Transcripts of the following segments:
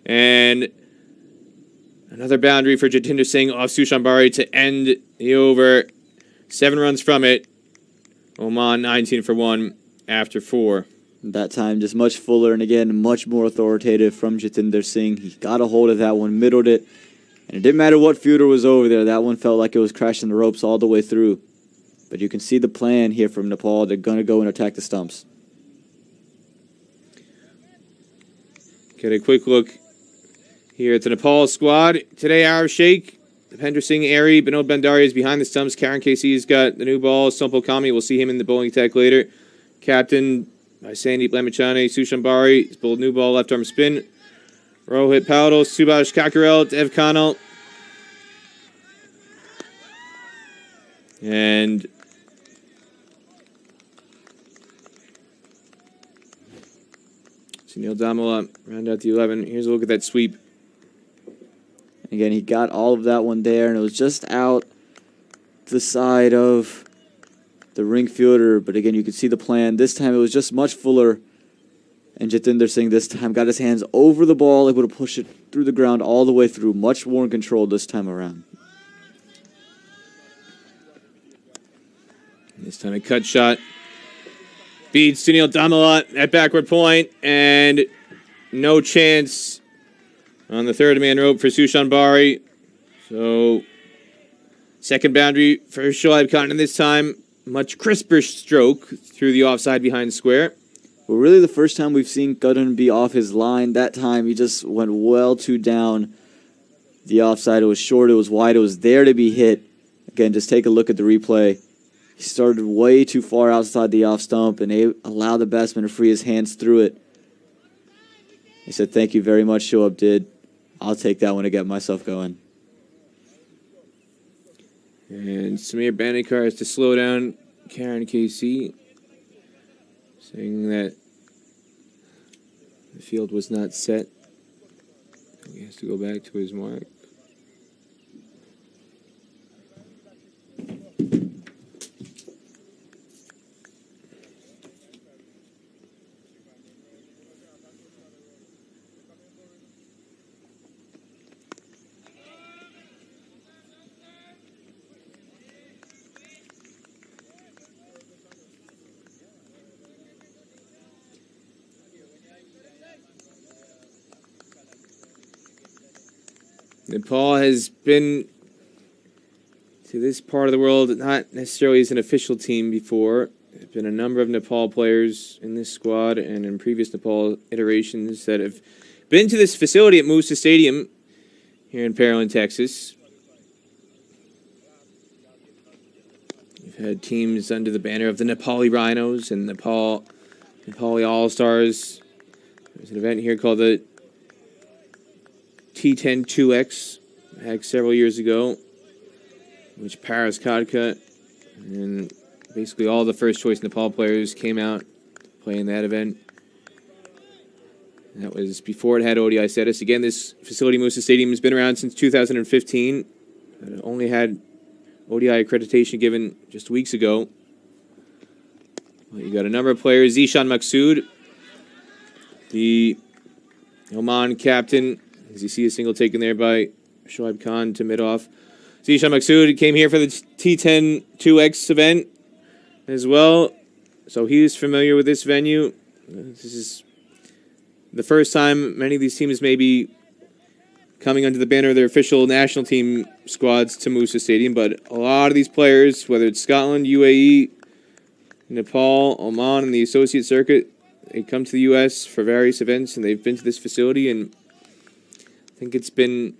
And another boundary for Jatinder Singh off Sushanbari to end the over. 7 runs from it. Oman 19 for 1 after 4. That time just much fuller and again much more authoritative from Jatinder Singh. He got a hold of that one, middled it. And it didn't matter what fielder was over there. That one felt like it was crashing the ropes all the way through. But you can see the plan here from Nepal. They're going to go and attack the stumps. Get a quick look here at the Nepal squad. Today, Arab Sheikh, Bhupender Singh Airy, Binod Bandari is behind the stumps. Karan KC's got the new ball. Sampal Kami, we'll see him in the bowling attack later. Captain by Sandeep Lamachane. Sushanbari, he's bowled new ball, left arm spin. Rohit Paudel, Subhash Kakarel, Dev Khanal. And Sunil Damala round out the 11. Here's a look at that sweep. Again, he got all of that one there, and it was just out the side of the ring fielder. But again, you can see the plan. This time it was just much fuller. And Jatinder Singh this time got his hands over the ball, able to push it through the ground all the way through. Much more in control this time around. This time a cut shot. Beats Sunil Damala at backward point. And no chance on the third man rope for Sushanbari. So, second boundary for Shoaib Khan. And this time, much crisper stroke through the offside behind square. Well, really the first time we've seen Gudun be off his line. That time he just went well too down the offside. It was short, it was wide, it was there to be hit. Again, just take a look at the replay. He started way too far outside the off stump, and they allowed the batsman to free his hands through it. He said, "Thank you very much, Shoaib did. I'll take that one to get myself going." And Samir Banikar has to slow down Karan KC, saying that the field was not set. He has to go back to his mark. Nepal has been to this part of the world not necessarily as an official team before. There have been a number of Nepal players in this squad and in previous Nepal iterations that have been to this facility at Musa Stadium here in Pearland, Texas. We've had teams under the banner of the Nepali Rhinos and Nepali All-Stars. There's an event here called the T10 2X back several years ago, which Paris Kadka and basically all the first choice Nepal players came out playing that event. And that was before it had ODI status. Again, this facility, Musa Stadium, has been around since 2015. It only had ODI accreditation given just weeks ago. Well, you got a number of players. Zishan Maksud, the Oman captain. As you see a single taken there by Shoaib Khan to mid-off. Zishan Maksud came here for the T10 2X event as well. So he's familiar with this venue. This is the first time many of these teams may be coming under the banner of their official national team squads to Musa Stadium. But a lot of these players, whether it's Scotland, UAE, Nepal, Oman, and the associate circuit, they come to the U.S. for various events, and they've been to this facility, and I think it's been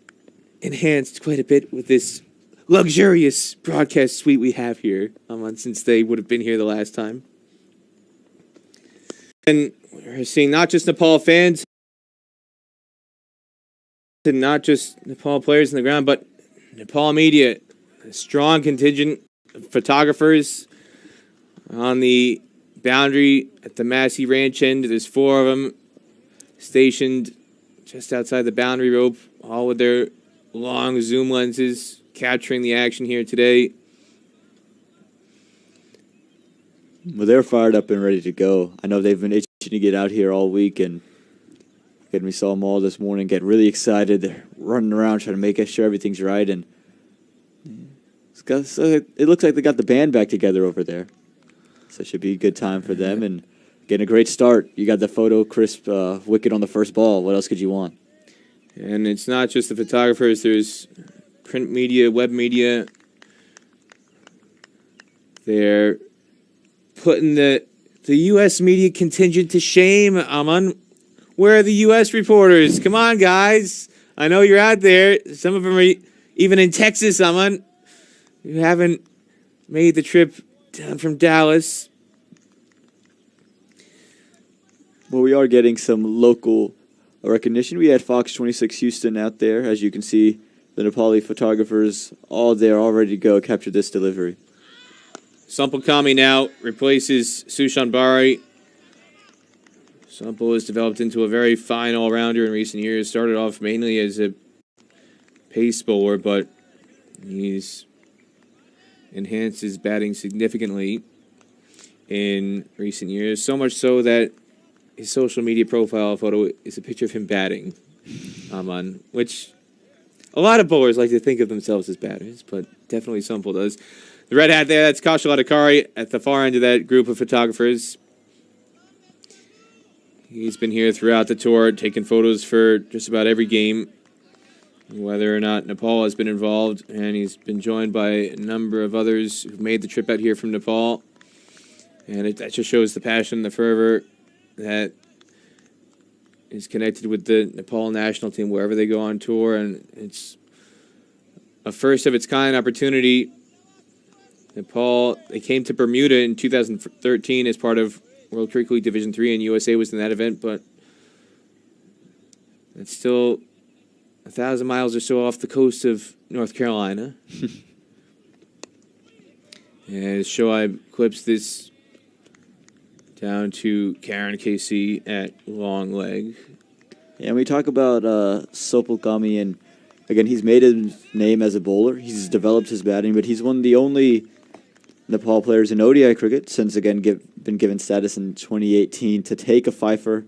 enhanced quite a bit with this luxurious broadcast suite we have here, since they would have been here the last time. And we're seeing not just Nepal fans, and not just Nepal players on the ground, but Nepal media, a strong contingent of photographers on the boundary at the Massey Ranch end. There's 4 of them stationed just outside the boundary rope, all with their long zoom lenses capturing the action here today. Well, they're fired up and ready to go. I know they've been itching to get out here all week, and Again, we saw them all this morning get really excited. They're running around trying to make sure everything's right. And it looks like they got the band back together over there. So it should be a good time for them. And getting a great start. You got the photo crisp wicket on the first ball. What else could you want? And it's not just the photographers. There's print media, web media. They're putting the U.S. media contingent to shame, Aman. Where are the U.S. reporters? Come on, guys. I know you're out there. Some of them are even in Texas, Aman. You haven't made the trip down from Dallas. Well, we are getting some local recognition. We had Fox 26 Houston out there. As you can see, the Nepali photographers all there, all ready to go capture this delivery. Sampal Kami now replaces Sushan Bari. Sampal has developed into a very fine all-rounder in recent years. Started off mainly as a pace bowler, but he's enhanced his batting significantly in recent years. So much so that his social media profile photo is a picture of him batting, Aman, which a lot of bowlers like to think of themselves as batters, but definitely Sampal does. The red hat there, that's Kaushal Adhikari at the far end of that group of photographers. He's been here throughout the tour, taking photos for just about every game, whether or not Nepal has been involved, and he's been joined by a number of others who've made the trip out here from Nepal. And that just shows the passion, the fervor that is connected with the Nepal national team wherever they go on tour, and it's a first-of-its-kind opportunity. Nepal, they came to Bermuda in 2013 as part of World Cricket League Division III, and USA was in that event, but it's still 1,000 miles or so off the coast of North Carolina. And Shoaib clips this down to Karen KC at long leg. Yeah, and we talk about Sampal Kami, and again, he's made his name as a bowler. He's developed his batting, but he's one of the only Nepal players in ODI cricket since, again, been given status in 2018 to take a fifer.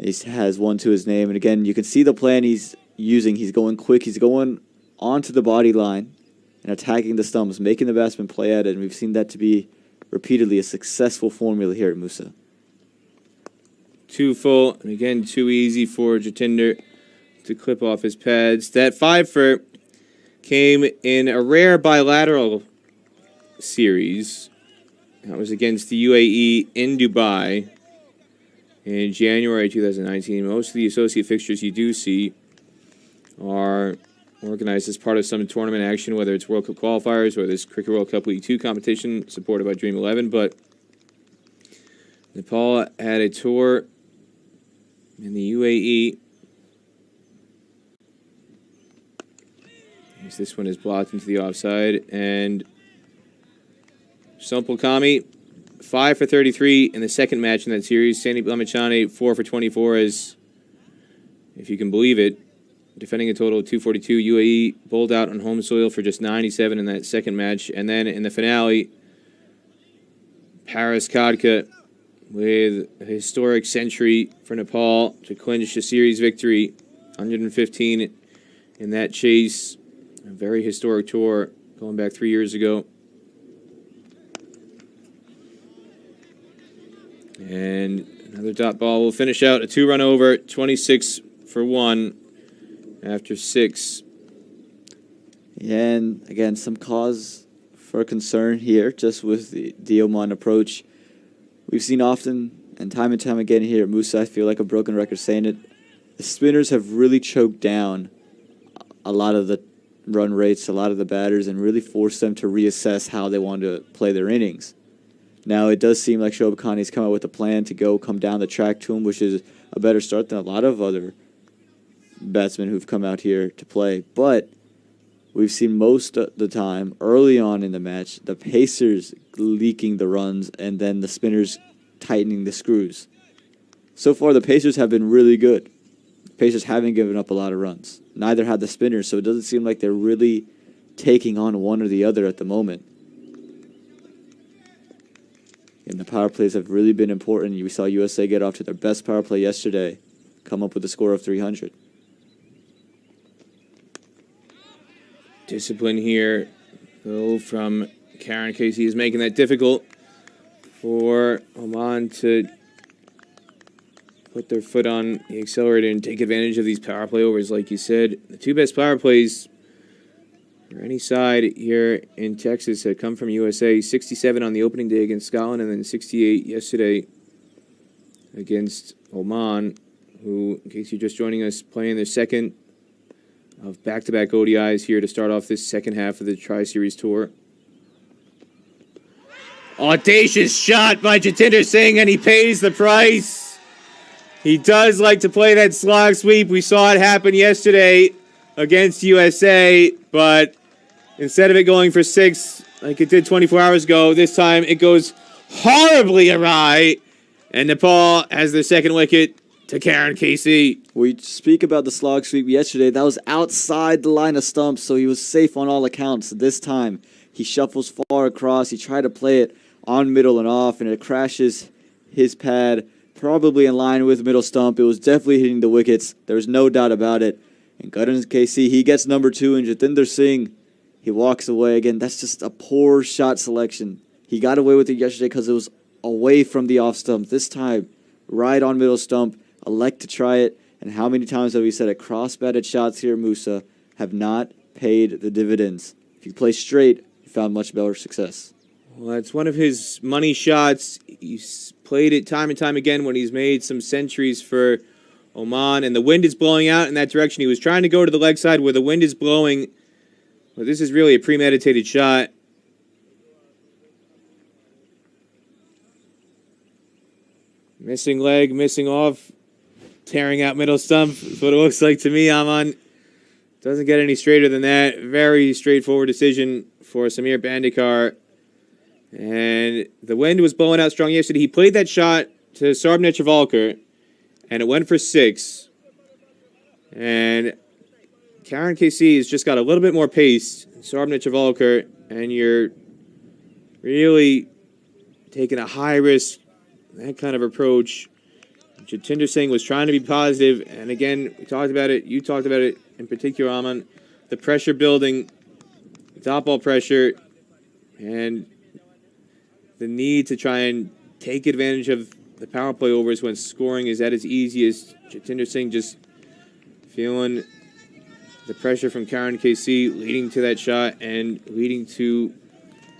He has one to his name. And again, you can see the plan he's using. He's going quick. He's going onto the body line and attacking the stumps, making the batsman play at it. And we've seen that to be repeatedly a successful formula here at Musa. Too full, and again, too easy for Jatinder to clip off his pads. That fifer came in a rare bilateral series. That was against the UAE in Dubai in January 2019. Most of the associate fixtures you do see are organized as part of some tournament action, whether it's World Cup qualifiers or this Cricket World Cup League 2 competition supported by Dream 11. But Nepal had a tour in the UAE. As this one is blocked into the offside, and Sampal Kami, 5 for 33 in the second match in that series. Sandeep Lamichhane, 4 for 24, as, if you can believe it, defending a total of 242. UAE bowled out on home soil for just 97 in that second match. And then in the finale, Paris Khadka with a historic century for Nepal to clinch a series victory, 115 in that chase. A very historic tour going back 3 years ago. And another dot ball will finish out a 2-run over, 26 for 1 after 6. And again, some cause for concern here just with the Oman approach. We've seen often and time again here at Musa, I feel like a broken record saying it, the spinners have really choked down a lot of the run rates, a lot of the batters, and really forced them to reassess how they want to play their innings. Now, it does seem like Shoaib Khani's come out with a plan to come down the track to him, which is a better start than a lot of other batsmen who've come out here to play. But we've seen most of the time, early on in the match, the pacers leaking the runs and then the spinners tightening the screws. So far, the pacers have been really good. The pacers haven't given up a lot of runs. Neither had the spinners, so it doesn't seem like they're really taking on one or the other at the moment. And the power plays have really been important. We saw USA get off to their best power play yesterday. come up with a score of 300. Discipline here, though, from Karen Casey is making that difficult for Oman to put their foot on the accelerator and take advantage of these power play overs. Like you said, the two best power plays for any side here in Texas had come from USA. 67 on the opening day against Scotland, and then 68 yesterday against Oman, who, in case you're just joining us, playing their second of back-to-back ODIs here to start off this second half of the Tri-Series Tour. Audacious shot by Jatinder Singh, and he pays the price. He does like to play that slog sweep. We saw it happen yesterday against USA, but instead of it going for 6 like it did 24 hours ago, this time it goes horribly awry, and Nepal has their second wicket to Karen Casey. We speak about the slog sweep yesterday. That was outside the line of stumps, so he was safe on all accounts. This time, he shuffles far across. He tried to play it on middle and off, and it crashes his pad, probably in line with middle stump. It was definitely hitting the wickets. There's no doubt about it. And Karen Casey, he gets number 2, and Jatinder Singh, he walks away. Again, that's just a poor shot selection. He got away with it yesterday because it was away from the off stump. This time, right on middle stump. Elect to try it, and how many times have we said it? Cross-batted shots here, Musa, have not paid the dividends. If you play straight, you found much better success. Well, that's one of his money shots. He's played it time and time again when he's made some centuries for Oman, and the wind is blowing out in that direction. He was trying to go to the leg side where the wind is blowing. Well, this is really a premeditated shot. Missing leg, missing off. Tearing out middle stump is what it looks like to me, Aman. Doesn't get any straighter than that. Very straightforward decision for Samir Bandikar. And the wind was blowing out strong yesterday. He played that shot to Sarbh Netravalkar, and it went for 6. And Karen KC has just got a little bit more pace. Sarbh Netravalkar, and you're really taking a high risk, that kind of approach. Jatinder Singh was trying to be positive, and again, we talked about it, you talked about it in particular, Aman, the pressure building, top ball pressure, and the need to try and take advantage of the power play overs when scoring is at its easiest. Jatinder Singh just feeling the pressure from Karen KC, leading to that shot and leading to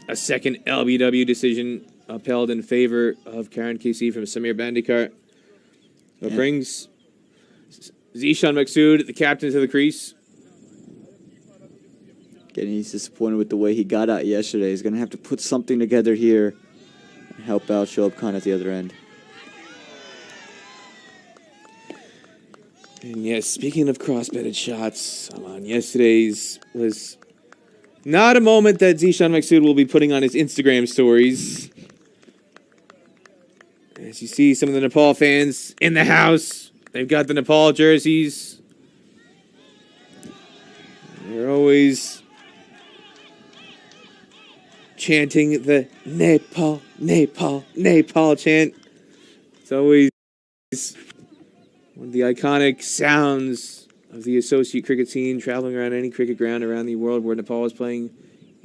a second LBW decision upheld in favor of Karen KC from Samir Bandikar. It brings Zishan Maksud, the captain, to the crease. Again, he's disappointed with the way he got out yesterday. He's going to have to put something together here and help out Shoaib Khan at the other end. And yes, speaking of cross-bedded shots, yesterday's was not a moment that Zishan Maksud will be putting on his Instagram stories. As you see some of the Nepal fans in the house, they've got the Nepal jerseys. They're always chanting the Nepal, Nepal, Nepal chant. It's always one of the iconic sounds of the associate cricket scene, traveling around any cricket ground around the world where Nepal is playing.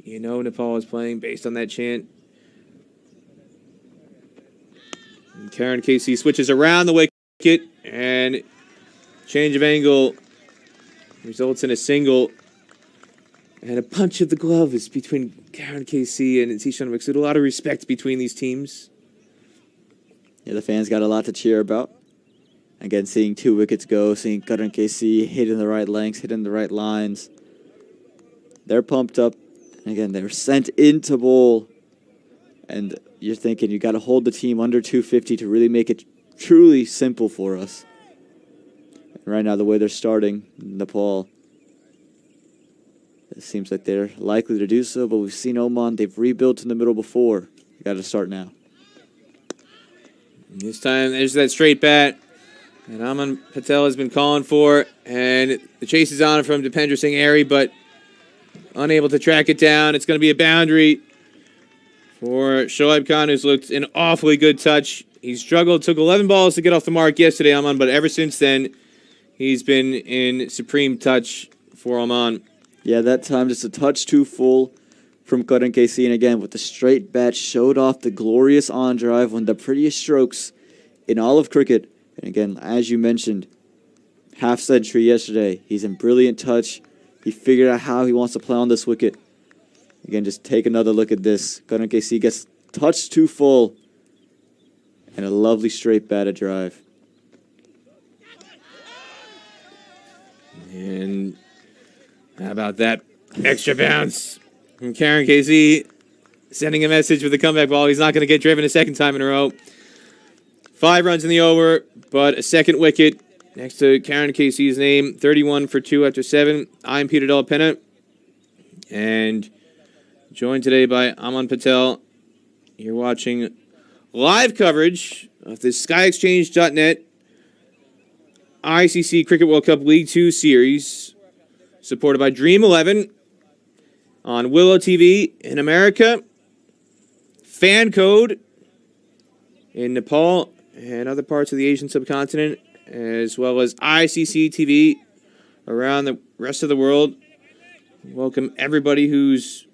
You know Nepal is playing based on that chant. And Karen Casey switches around the wicket, and change of angle results in a single. And a punch of the glove is between Karen KC and Zishan Maksud. A lot of respect between these teams. Yeah, the fans got a lot to cheer about. Again, seeing 2 wickets go, seeing Karen KC hitting the right lengths, hitting the right lines. They're pumped up. And again, they're sent into bowl. And you're thinking you got to hold the team under 250 to really make it truly simple for us. And right now, the way they're starting, Nepal, it seems like they're likely to do so, but we've seen Oman. They've rebuilt in the middle before. You got to start now. This time, there's that straight bat. And Aman Patel has been calling for. And the chase is on from Dipendra Singh Airy, but unable to track it down. It's going to be a boundary for Shoaib Khan, who's looked an awfully good touch He struggled, took 11 balls to get off the mark yesterday, Oman, but ever since then, he's been in supreme touch for Oman. Yeah, that time just a touch too full from Karan KC. And again, with the straight bat, showed off the glorious on drive, one of the prettiest strokes in all of cricket. And again, as you mentioned, half century yesterday. He's in brilliant touch. He figured out how he wants to play on this wicket. Again, just take another look at this. Karan KC gets touched too full. And a lovely straight batted drive. And how about that extra bounce from Karan KC, sending a message with the comeback ball. He's not going to get driven a second time in a row. 5 runs in the over, but a second wicket next to Karan KC's name. 31 for 2 after 7. I'm Peter Della Penna, and joined today by Aman Patel. You're watching live coverage of the SkyExchange.net ICC Cricket World Cup League 2 series, supported by Dream 11 on Willow TV in America, Fan Code in Nepal and other parts of the Asian subcontinent, as well as ICC TV around the rest of the world. Welcome everybody who's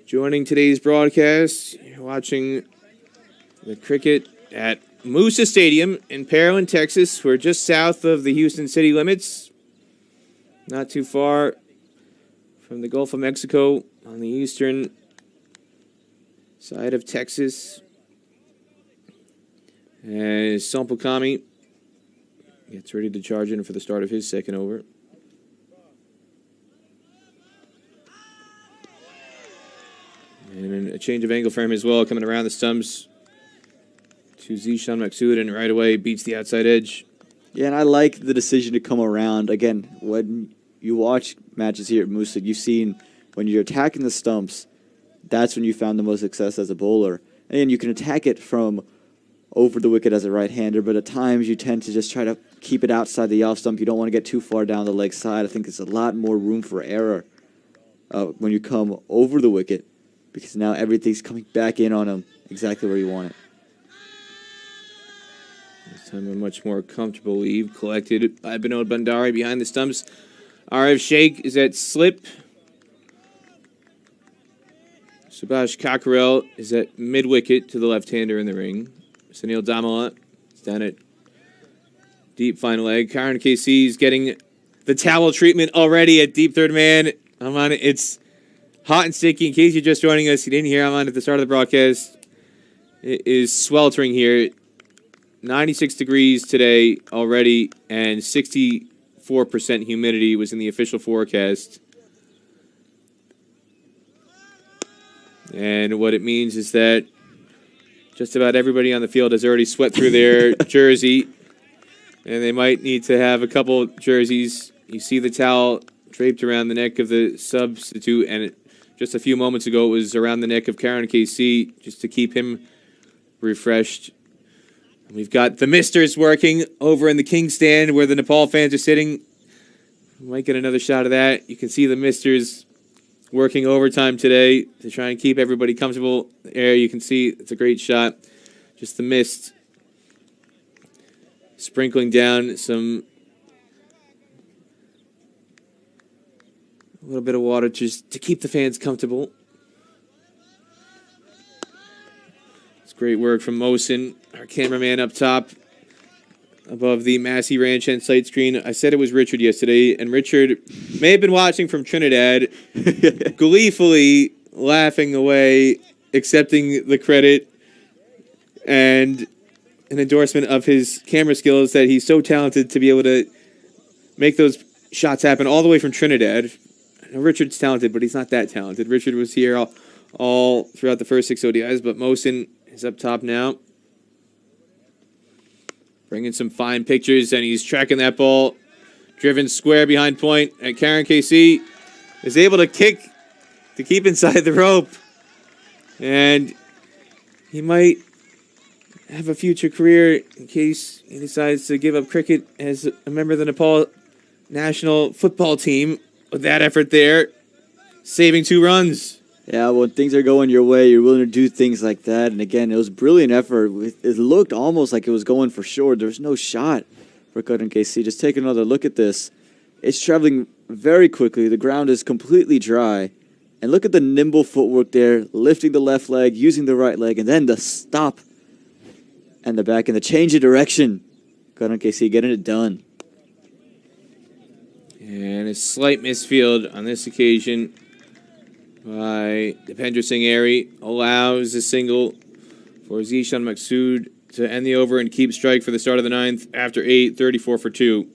joining today's broadcast. You're watching the cricket at Moosa Stadium in Pearland, Texas. We're just south of the Houston city limits, not too far from the Gulf of Mexico on the eastern side of Texas. As Sampukami gets ready to charge in for the start of his second over. And a change of angle for him as well, coming around the stumps to Zishan Maksud, and right away beats the outside edge. Yeah, and I like the decision to come around. Again, when you watch matches here at Moosa, you've seen when you're attacking the stumps, that's when you found the most success as a bowler. And you can attack it from over the wicket as a right-hander, but at times you tend to just try to keep it outside the off stump. You don't want to get too far down the leg side. I think there's a lot more room for error when you come over the wicket, because now everything's coming back in on him exactly where you want it. This time a much more comfortable leave collected by Binod Bandari behind the stumps. Arif Sheikh is at slip. Subhash Kakarel is at mid-wicket to the left-hander in the ring. Sunil Damala is down at deep final leg. Karan KC is getting the towel treatment already at deep third man. I'm on it. It's hot and sticky. In case you're just joining us, you didn't hear I'm on at the start of the broadcast. It is sweltering here. 96 degrees today already, and 64% humidity was in the official forecast. And what it means is that just about everybody on the field has already sweat through their jersey, and they might need to have a couple jerseys. You see the towel draped around the neck of the substitute, and just a few moments ago it was around the neck of Karan KC just to keep him refreshed. We've got the misters working over in the King stand where the Nepal fans are sitting. We might get another shot of that. You can see the misters working overtime today to try and keep everybody comfortable there. You can see it's a great shot. Just the mist sprinkling down a little bit of water just to keep the fans comfortable. Great work from Mohsin, our cameraman up top above the Massey Ranch and site screen. I said it was Richard yesterday, and Richard may have been watching from Trinidad, gleefully laughing away, accepting the credit and an endorsement of his camera skills, that he's so talented to be able to make those shots happen all the way from Trinidad. I know Richard's talented, but he's not that talented. Richard was here all throughout the first 6 ODIs, but Mohsin is up top now, bringing some fine pictures, and he's tracking that ball, driven square behind point, and Karan KC is able to kick to keep inside the rope, and he might have a future career in case he decides to give up cricket as a member of the Nepal national football team with that effort there, saving 2 runs. Yeah, when things are going your way, you're willing to do things like that. And again, it was a brilliant effort. It looked almost like it was going for sure. There was no shot for Karan KC. Just take another look at this. It's traveling very quickly. The ground is completely dry. And look at the nimble footwork there, lifting the left leg, using the right leg, and then the stop and the back and the change of direction. Karan KC getting it done. And a slight misfield on this occasion by Dipendra Singh Airy allows a single for Zishan Maksud to end the over and keep strike for the start of the ninth after 8, 34 for 2.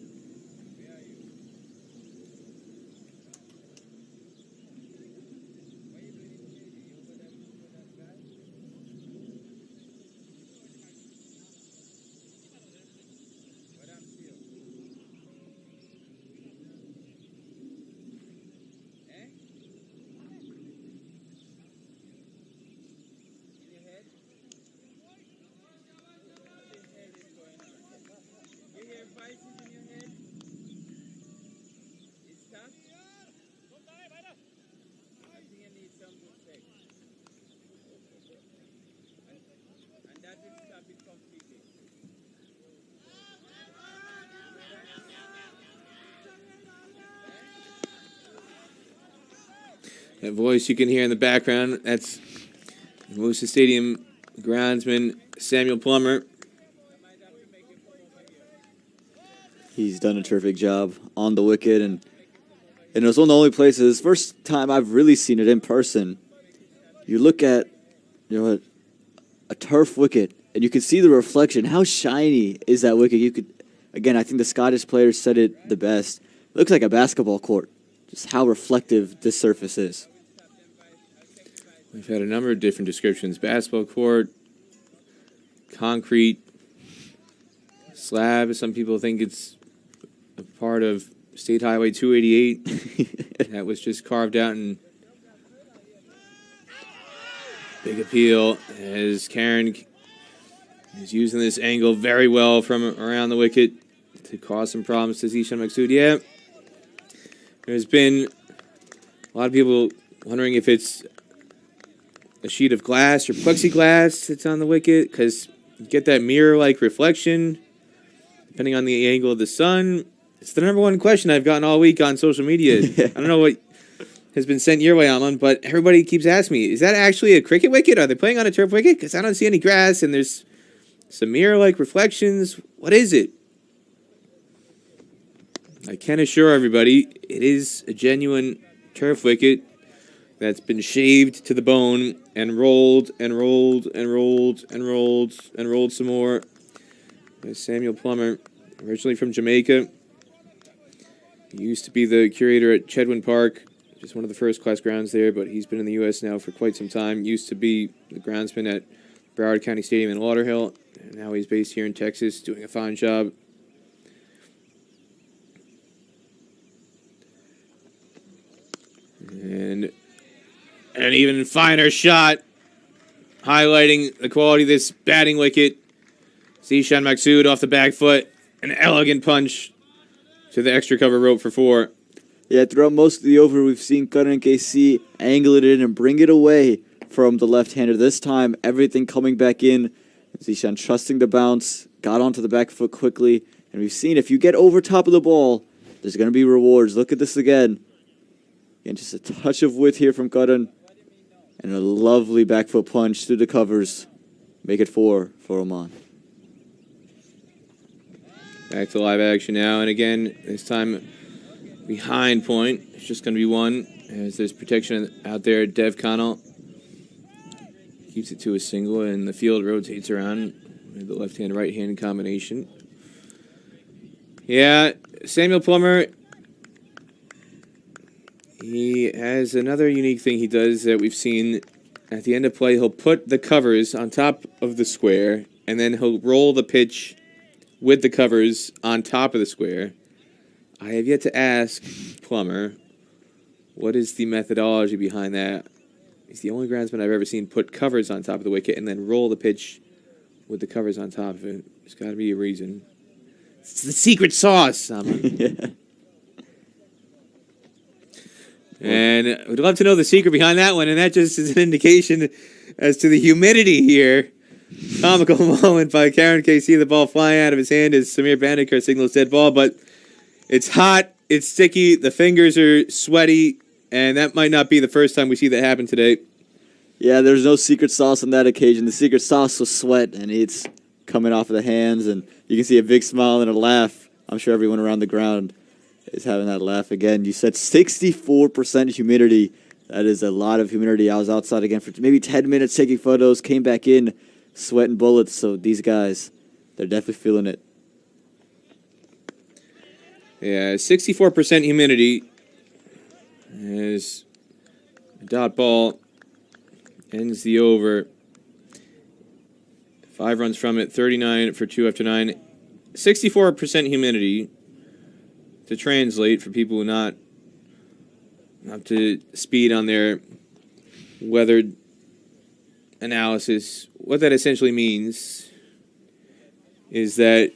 That voice you can hear in the background, that's Musa Stadium groundsman Samuel Plummer. He's done a terrific job on the wicket, and it was one of the only places, first time I've really seen it in person. You look at, a turf wicket, and you can see the reflection. How shiny is that wicket? You could, again, I think the Scottish players said it the best. It looks like a basketball court, just how reflective this surface is. We've had a number of different descriptions. Basketball court, concrete, slab. Some people think it's a part of State Highway 288 that was just carved out in big appeal as Karen is using this angle very well from around the wicket to cause some problems to Zishan Maksud. Yeah, there's been a lot of people wondering if it's a sheet of glass or plexiglass that's on the wicket because you get that mirror-like reflection depending on the angle of the sun. It's the number one question I've gotten all week on social media. I don't know what has been sent your way, Alan, but everybody keeps asking me, is that actually a cricket wicket? Are they playing on a turf wicket? Because I don't see any grass and there's some mirror-like reflections. What is it? I can assure everybody it is a genuine turf wicket that's been shaved to the bone and rolled and rolled and rolled and rolled and rolled some more. There's Samuel Plummer, originally from Jamaica. He used to be the curator at Chedwin Park, just one of the first-class grounds there, but he's been in the U.S. now for quite some time. Used to be the groundsman at Broward County Stadium in Lauderhill, and now he's based here in Texas, doing a fine job. And an even finer shot, highlighting the quality of this batting wicket. Zishan Maksud off the back foot, an elegant punch to the extra cover rope for 4. Yeah, throughout most of the over, we've seen Karan KC angle it in and bring it away from the left-hander. This time, everything coming back in. Zishan trusting the bounce, got onto the back foot quickly. And we've seen if you get over top of the ball, there's going to be rewards. Look at this again. Again, just a touch of width here from Karan. And a lovely back foot punch through the covers. Make it 4 for Oman. Back to live action now. And again, this time behind point. It's just going to be 1 as there's protection out there. Dev Connell keeps it to a single, and the field rotates around with the left-hand, right-hand combination. Yeah, Samuel Plummer, he has another unique thing he does that we've seen at the end of play. He'll put the covers on top of the square, and then he'll roll the pitch with the covers on top of the square. I have yet to ask Plummer what is the methodology behind that. He's the only groundsman I've ever seen put covers on top of the wicket and then roll the pitch with the covers on top of it. There's got to be a reason. It's the secret sauce, Sama. Yeah. And we'd love to know the secret behind that one, and that just is an indication as to the humidity here. Comical moment by Karen KC, the ball flying out of his hand as Samir Bandikar signals dead ball, but it's hot, it's sticky, the fingers are sweaty, and that might not be the first time we see that happen today. Yeah, there's no secret sauce on that occasion. The secret sauce was sweat, and it's coming off of the hands, and you can see a big smile and a laugh. I'm sure everyone around the ground is having that laugh again. You said 64% humidity. That is a lot of humidity. I was outside again for maybe 10 minutes taking photos, came back in, sweating bullets. So these guys, they're definitely feeling it. Yeah, 64% humidity as a dot ball ends the over. 5 runs from it, 39 for 2 after 9. 64% humidity to translate for people who are not up to speed on their weather analysis. What that essentially means is that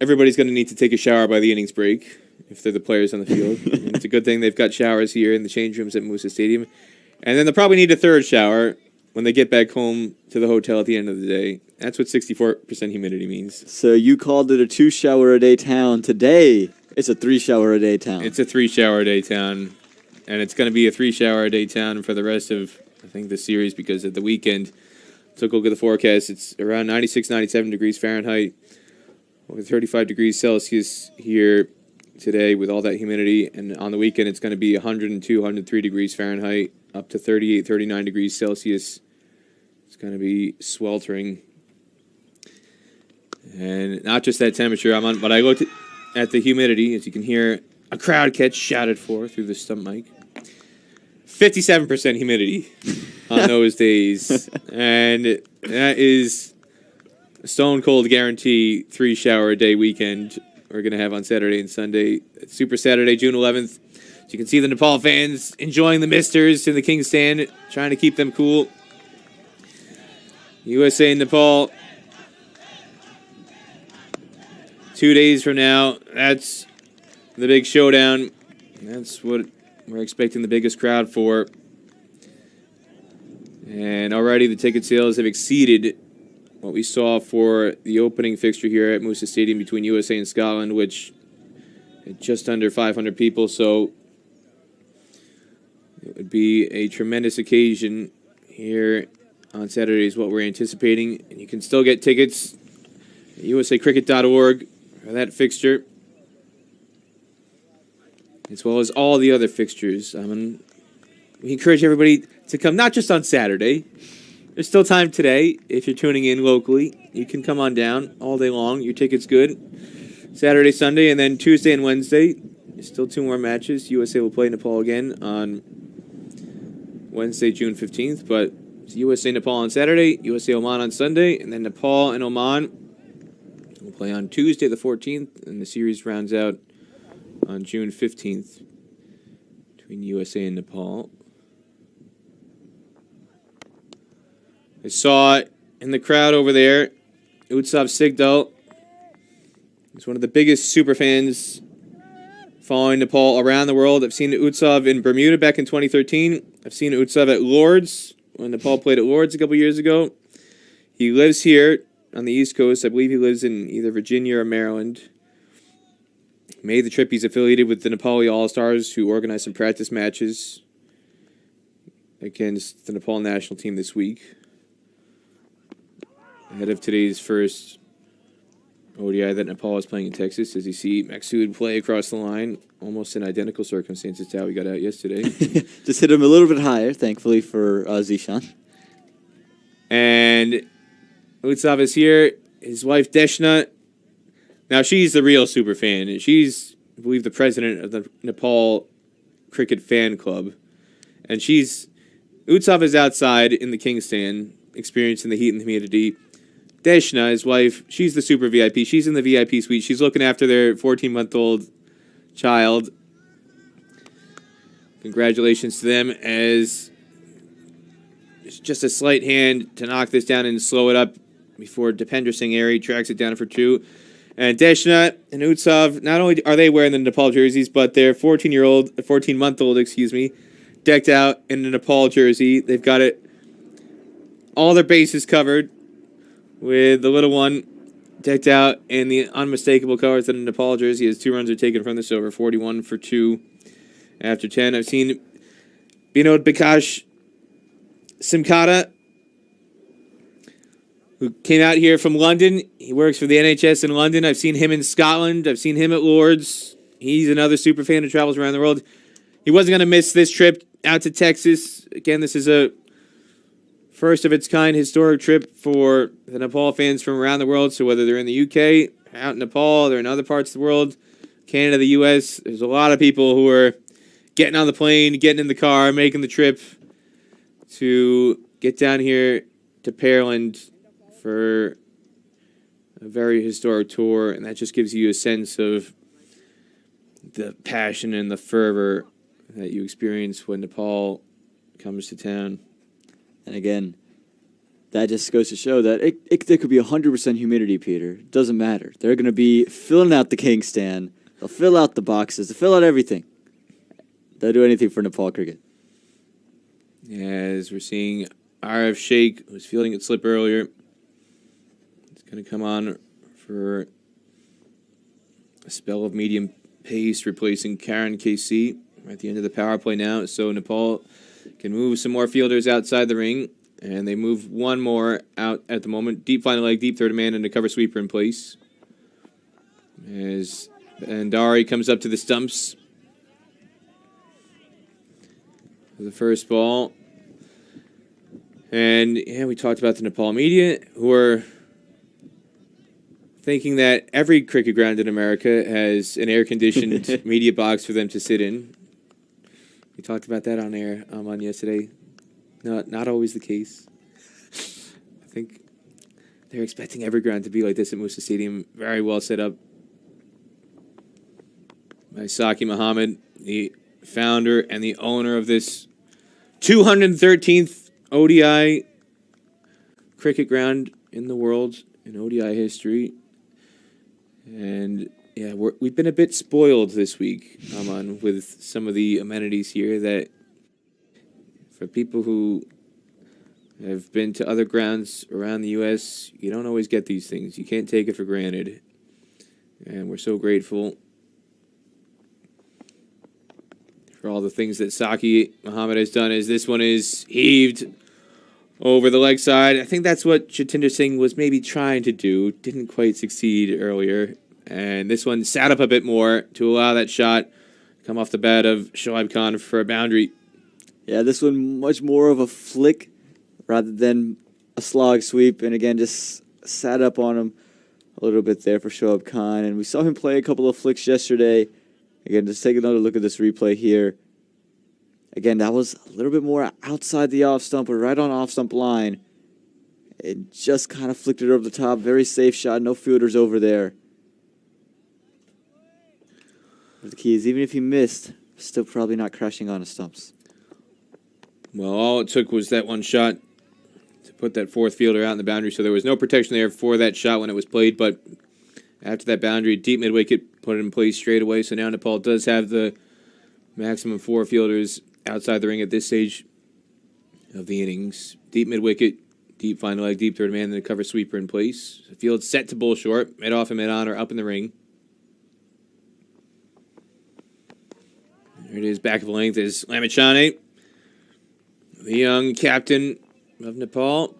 everybody's going to need to take a shower by the innings break if they're the players on the field. And it's a good thing they've got showers here in the change rooms at Musa Stadium. And then they'll probably need a third shower when they get back home to the hotel at the end of the day. That's what 64% humidity means. So you called it a 2-shower-a-day town. Today, it's a 3-shower-a-day town. It's a 3-shower-a-day town. And it's going to be a 3-shower-a-day town for the rest of, I think, the series because of the weekend. Took a look at the forecast. It's around 96, 97 degrees Fahrenheit. Over 35 degrees Celsius here today with all that humidity. And on the weekend, it's going to be 102, 103 degrees Fahrenheit, up to 38, 39 degrees Celsius. It's going to be sweltering. And not just that temperature, but I looked at the humidity, as you can hear a crowd catch shouted for through the stump mic. 57% humidity on those days. And that is a stone cold guarantee 3-shower-a-day weekend we're going to have on Saturday and Sunday. It's Super Saturday, June 11th. So you can see the Nepal fans enjoying the misters in the King's Stand, trying to keep them cool. USA and Nepal. 2 days from now, that's the big showdown. That's what we're expecting the biggest crowd for. And already the ticket sales have exceeded what we saw for the opening fixture here at Musa Stadium between USA and Scotland, which had just under 500 people. So it would be a tremendous occasion here on Saturday is what we're anticipating. And you can still get tickets at usacricket.org for that fixture, as well as all the other fixtures. We encourage everybody to come, not just on Saturday. There's still time today. If you're tuning in locally, you can come on down all day long. Your ticket's good. Saturday, Sunday, and then Tuesday and Wednesday. There's still 2 more matches. USA will play Nepal again on Wednesday, June 15th. But it's USA Nepal on Saturday, USA Oman on Sunday, and then Nepal and Oman will play on Tuesday the 14th, and the series rounds out on June 15th between USA and Nepal. I saw in the crowd over there, Utsav Sigdal. He's one of the biggest super fans following Nepal around the world. I've seen Utsav in Bermuda back in 2013. I've seen Utsav at Lord's when Nepal played at Lord's a couple years ago. He lives here on the East Coast. I believe he lives in either Virginia or Maryland. Made the trip. He's affiliated with the Nepali All-Stars, who organized some practice matches against the Nepal national team this week, ahead of today's first ODI that Nepal is playing in Texas. As you see Maksud play across the line, almost in identical circumstances to how we got out yesterday. Just hit him a little bit higher, thankfully for Zishan. And Utsav is here. His wife Deshna. Now she's the real super fan. She's, I believe, the president of the Nepal Cricket Fan Club. And Utsav is outside in the King's Stand, experiencing the heat and humidity. Deshna, his wife, she's the super VIP. She's in the VIP suite. She's looking after their 14-month-old child. Congratulations to them, as it's just a slight hand to knock this down and slow it up before Dipender Singh Airy tracks it down for 2. And Deshna and Utsov, not only are they wearing the Nepal jerseys, but their 14-month-old, decked out in the Nepal jersey. They've got it, all their bases covered, with the little one decked out in the unmistakable colors of the Nepal jersey as 2 runs are taken from this over, 41 for 2 after 10. I've seen Binod Bikash Simkata, who came out here from London. He works for the NHS in London. I've seen him in Scotland. I've seen him at Lord's. He's another super fan who travels around the world. He wasn't going to miss this trip out to Texas. Again, this is a first-of-its-kind historic trip for the Nepal fans from around the world. So whether they're in the UK, out in Nepal, they're in other parts of the world, Canada, the US, there's a lot of people who are getting on the plane, getting in the car, making the trip to get down here to Pearland for a very historic tour, and that just gives you a sense of the passion and the fervor that you experience when Nepal comes to town. And again, that just goes to show that there could be 100% humidity, Peter. It doesn't matter. They're going to be filling out the king stand. They'll fill out the boxes. They'll fill out everything. They'll do anything for Nepal cricket. As we're seeing Arif Sheikh, who was feeling it slip earlier, going to come on for a spell of medium pace, replacing Karen KC. We're at the end of the power play now, so Nepal can move some more fielders outside the ring, and they move one more out at the moment. Deep final leg, deep third man, and a cover sweeper in place. As Bandari comes up to the stumps for the first ball. And, yeah, we talked about the Nepal media, who are thinking that every cricket ground in America has an air-conditioned media box for them to sit in. We talked about that on air on yesterday. No, not always the case. I think they're expecting every ground to be like this at Musa Stadium. Very well set up by Saki Muhammad, the founder and the owner of this 213th ODI cricket ground in the world in ODI history. And yeah, we've been a bit spoiled this week, Aman, with some of the amenities here that for people who have been to other grounds around the U.S., you don't always get these things. You can't take it for granted. And we're so grateful for all the things that Saki Muhammad has done, as this one is heaved over the leg side. I think that's what Jatinder Singh was maybe trying to do. Didn't quite succeed earlier. And this one sat up a bit more to allow that shot to come off the bat of Shoaib Khan for a boundary. Yeah, this one much more of a flick rather than a slog sweep. And again, just sat up on him a little bit there for Shoaib Khan. And we saw him play a couple of flicks yesterday. Again, just take another look at this replay here. Again, that was a little bit more outside the off stump, or right on off stump line. It just kind of flicked it over the top. Very safe shot. No fielders over there. But the key is, even if he missed, still probably not crashing on the stumps. Well, all it took was that one shot to put that fourth fielder out in the boundary, so there was no protection there for that shot when it was played, but after that boundary, deep mid-wicket, put it in place straight away, so now Nepal does have the maximum 4 fielders outside the ring at this stage of the innings. Deep mid-wicket, deep final leg, deep third man, and a cover sweeper in place. The field set to bowl short, mid-off and mid-on are up in the ring. There it is, back of the length is Lamachane, the young captain of Nepal.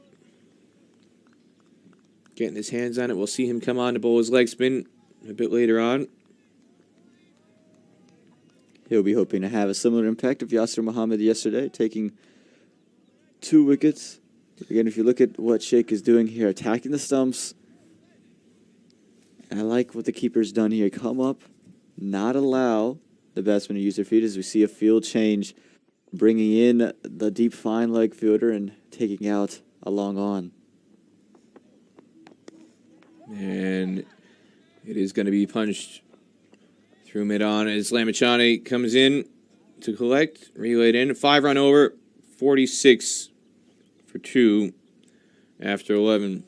Getting his hands on it. We'll see him come on to bowl his leg spin a bit later on. He'll be hoping to have a similar impact of Yasir Muhammad yesterday, taking 2 wickets. Again, if you look at what Sheikh is doing here, attacking the stumps. And I like what the keeper's done here. Come up, not allow the batsman to use their feet, as we see a field change, bringing in the deep fine leg fielder and taking out a long on. And it is going to be punched through mid-on as Lamachane comes in to collect. Relayed in. 5-run over. 46 for 2 after 11.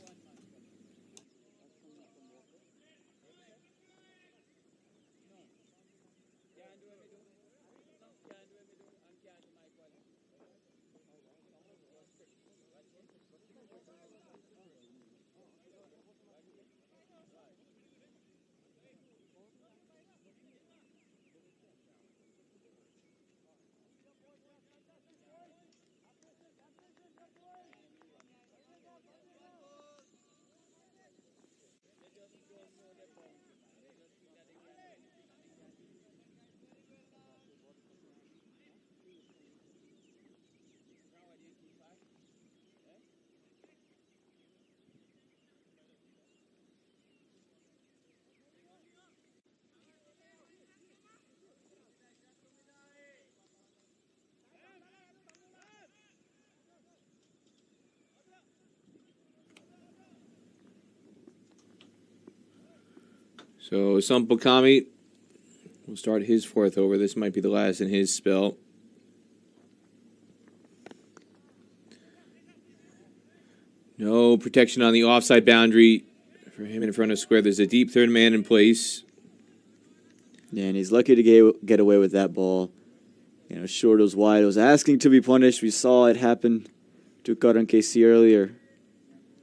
So Sampokami will start his fourth over. This might be the last in his spell. No protection on the offside boundary for him in front of square. There's a deep third man in place. Yeah, and he's lucky to get away with that ball. You know, short, it was wide. It was asking to be punished. We saw it happen to Karan KC earlier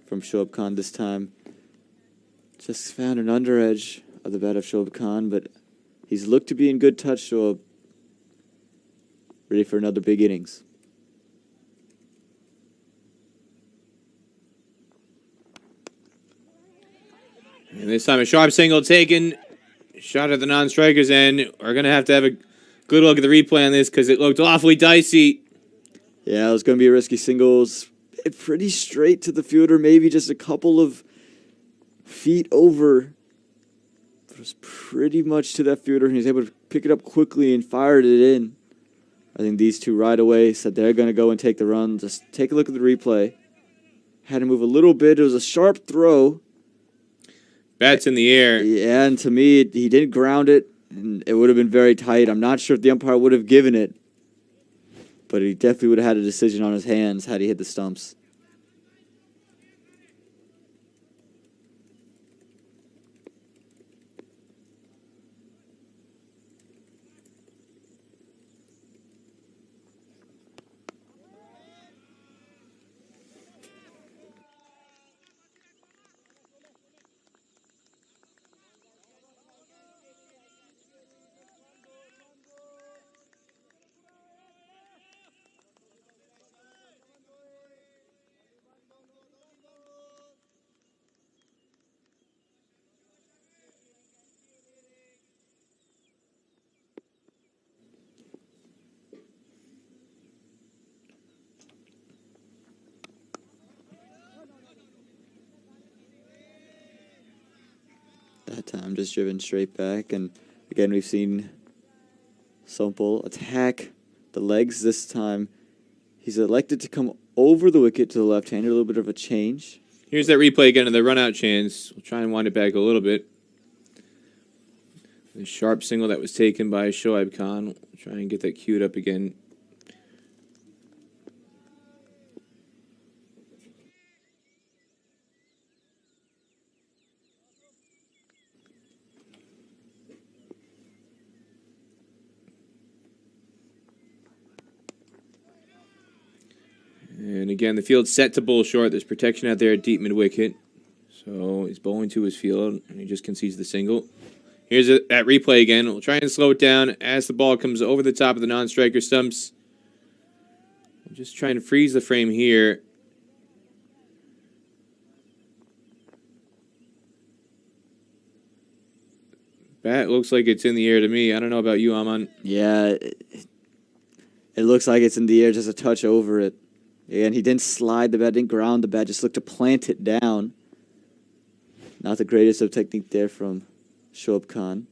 from Shoaib Khan this time. Just found an under edge of the bat of Shoaib Khan, but he's looked to be in good touch, Shoaib. Ready for another big innings. And this time a sharp single taken. Shot at the non-striker's end. We're going to have a good look at the replay on this because it looked awfully dicey. Yeah, it was going to be a risky singles. Pretty straight to the fielder, maybe just a couple of feet over. It was pretty much to that fielder, and he's able to pick it up quickly and fired it in. I think these two right away said they're going to go and take the run. Just take a look at the replay. Had to move a little bit. It was a sharp throw. Bat's in the air. Yeah, and to me, he didn't ground it, and it would have been very tight. I'm not sure if the umpire would have given it, but he definitely would have had a decision on his hands had he hit the stumps. That time just driven straight back, and again we've seen Sompel attack the legs. This time he's elected to come over the wicket to the left-hander, a little bit of a change. Here's that replay again of the run-out chance. We'll try and wind it back a little bit. The sharp single that was taken by Shoaib Khan. We'll try and get that queued up again. And again, the field's set to bowl short. There's protection out there at deep mid-wicket. So he's bowling to his field, and he just concedes the single. Here's that replay again. We'll try and slow it down as the ball comes over the top of the non-striker stumps. We'll just try and freeze the frame here. Bat looks like it's in the air to me. I don't know about you, Aman. Yeah, it looks like it's in the air, just a touch over it. And he didn't slide the bat, didn't ground the bat, just looked to plant it down. Not the greatest of technique there from Shoaib Khan.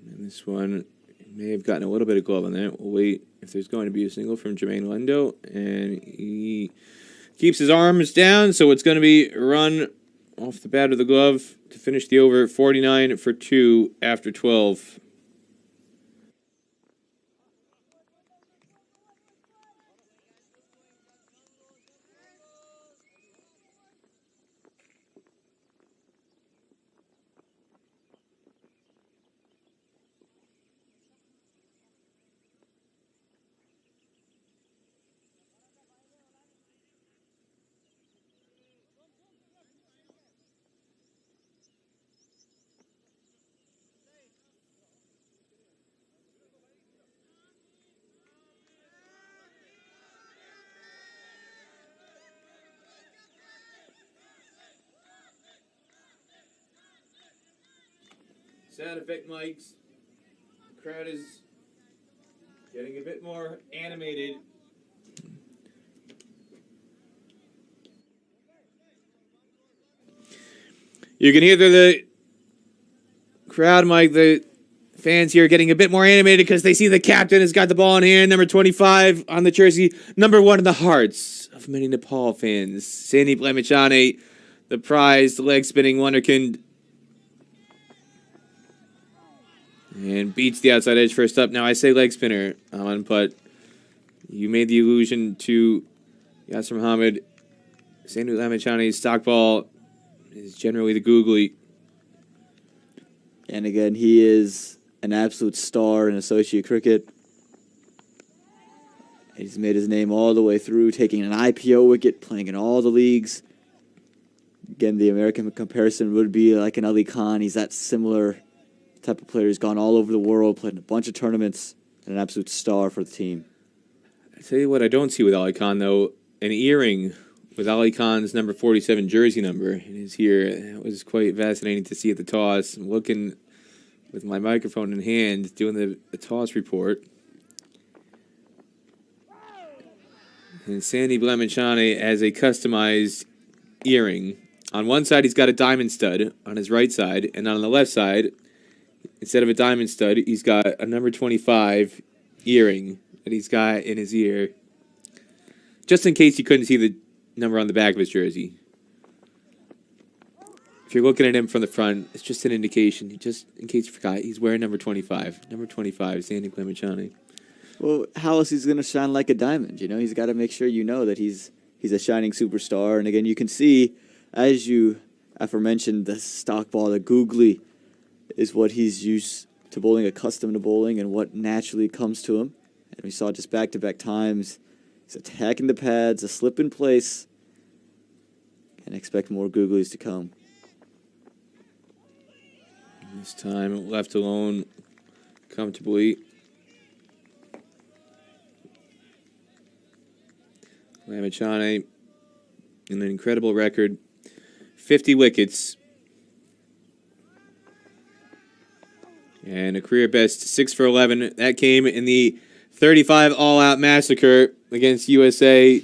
And this one may have gotten a little bit of glove on that. We'll wait if there's going to be a single from Jermaine Lendo. And he keeps his arms down, so it's going to be a run off the bat of the glove to finish the over 49 for 2 after 12. Sound effect mics. The crowd is getting a bit more animated. You can hear through the crowd mic the fans here getting a bit more animated because they see the captain has got the ball in hand, number 25 on the jersey, number 1 in the hearts of many Nepal fans. Sandy Blamachane, the prized leg-spinning wonderkind. And beats the outside edge first up. Now, I say leg spinner, Aman, but you made the allusion to Yasser Muhammad. Sandy Blamichane's stock ball is generally the googly. And again, he is an absolute star in associate cricket. He's made his name all the way through, taking an IPO wicket, playing in all the leagues. Again, the American comparison would be like an Ali Khan. He's that similar type of player. He's gone all over the world, played in a bunch of tournaments, and an absolute star for the team. I tell you what I don't see with Ali Khan, though, an earring with Ali Khan's number 47 jersey number in his ear. That was quite fascinating to see at the toss. I'm looking with my microphone in hand, doing the toss report. And Sandy Blamachane has a customized earring. On one side, he's got a diamond stud on his right side, and on the left side, instead of a diamond stud, he's got a number 25 earring that he's got in his ear. Just in case you couldn't see the number on the back of his jersey. If you're looking at him from the front, it's just an indication. Just in case you forgot, he's wearing number 25. Number 25, Sandy Blamachane. Well, how else is he going to shine like a diamond? You know, he's got to make sure you know that he's a shining superstar. And again, you can see, as you aforementioned, the stock ball, the googly, is what he's used to bowling, accustomed to bowling, and what naturally comes to him. And we saw just back-to-back times, he's attacking the pads, a slip in place, and expect more googlies to come. This time, left alone comfortably. Blamachane, an incredible record. 50 wickets. And a career best 6 for 11. That came in the 35 all-out massacre against USA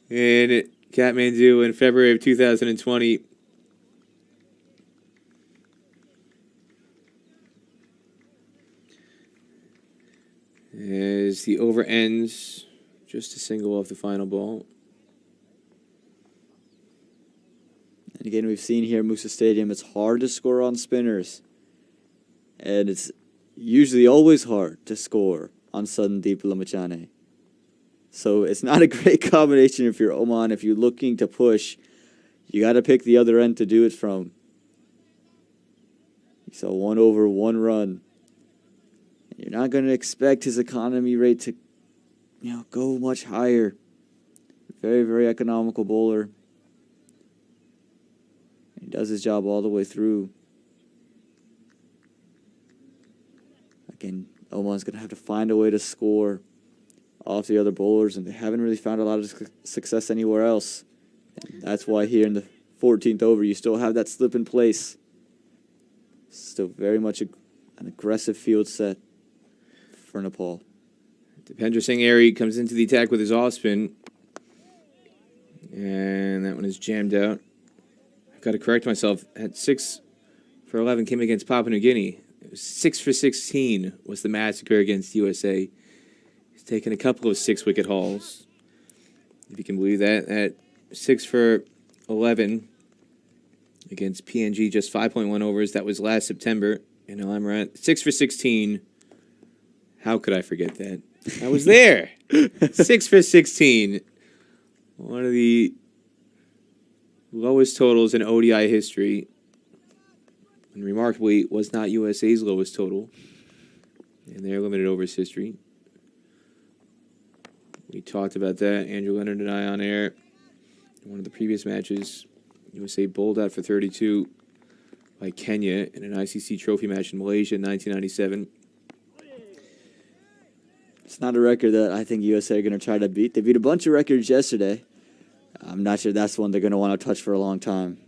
in Kathmandu in February of 2020. As the over ends, just a single off the final ball. And again, we've seen here at Musa Stadium, it's hard to score on spinners. And it's usually always hard to score on Sandeep Blamachane. So it's not a great combination if you're Oman. If you're looking to push, you got to pick the other end to do it from. You saw 1 over 1 run. And you're not going to expect his economy rate to, go much higher. Very, very economical bowler. He does his job all the way through. Again, Oman's going to have to find a way to score off the other bowlers, and they haven't really found a lot of success anywhere else. And that's why here in the 14th over, you still have that slip in place. Still very much an aggressive field set for Nepal. Dipendra Singh Airy comes into the attack with his off spin. And that one is jammed out. I've got to correct myself. At 6 for 11 came against Papua New Guinea. It was 6 for 16 was the massacre against USA. He's taken a couple of 6-wicket hauls, if you can believe that. At 6 for 11 against PNG, just 5.1 overs. That was last September in El Emirat. 6 for 16. How could I forget that? I was there. 6 for 16. One of the lowest totals in ODI history. And remarkably, was not USA's lowest total in their limited overs history. We talked about that, Andrew Leonard and I on air. In one of the previous matches, USA bowled out for 32 by Kenya in an ICC trophy match in Malaysia in 1997. It's not a record that I think USA are going to try to beat. They beat a bunch of records yesterday. I'm not sure that's one they're going to want to touch for a long time.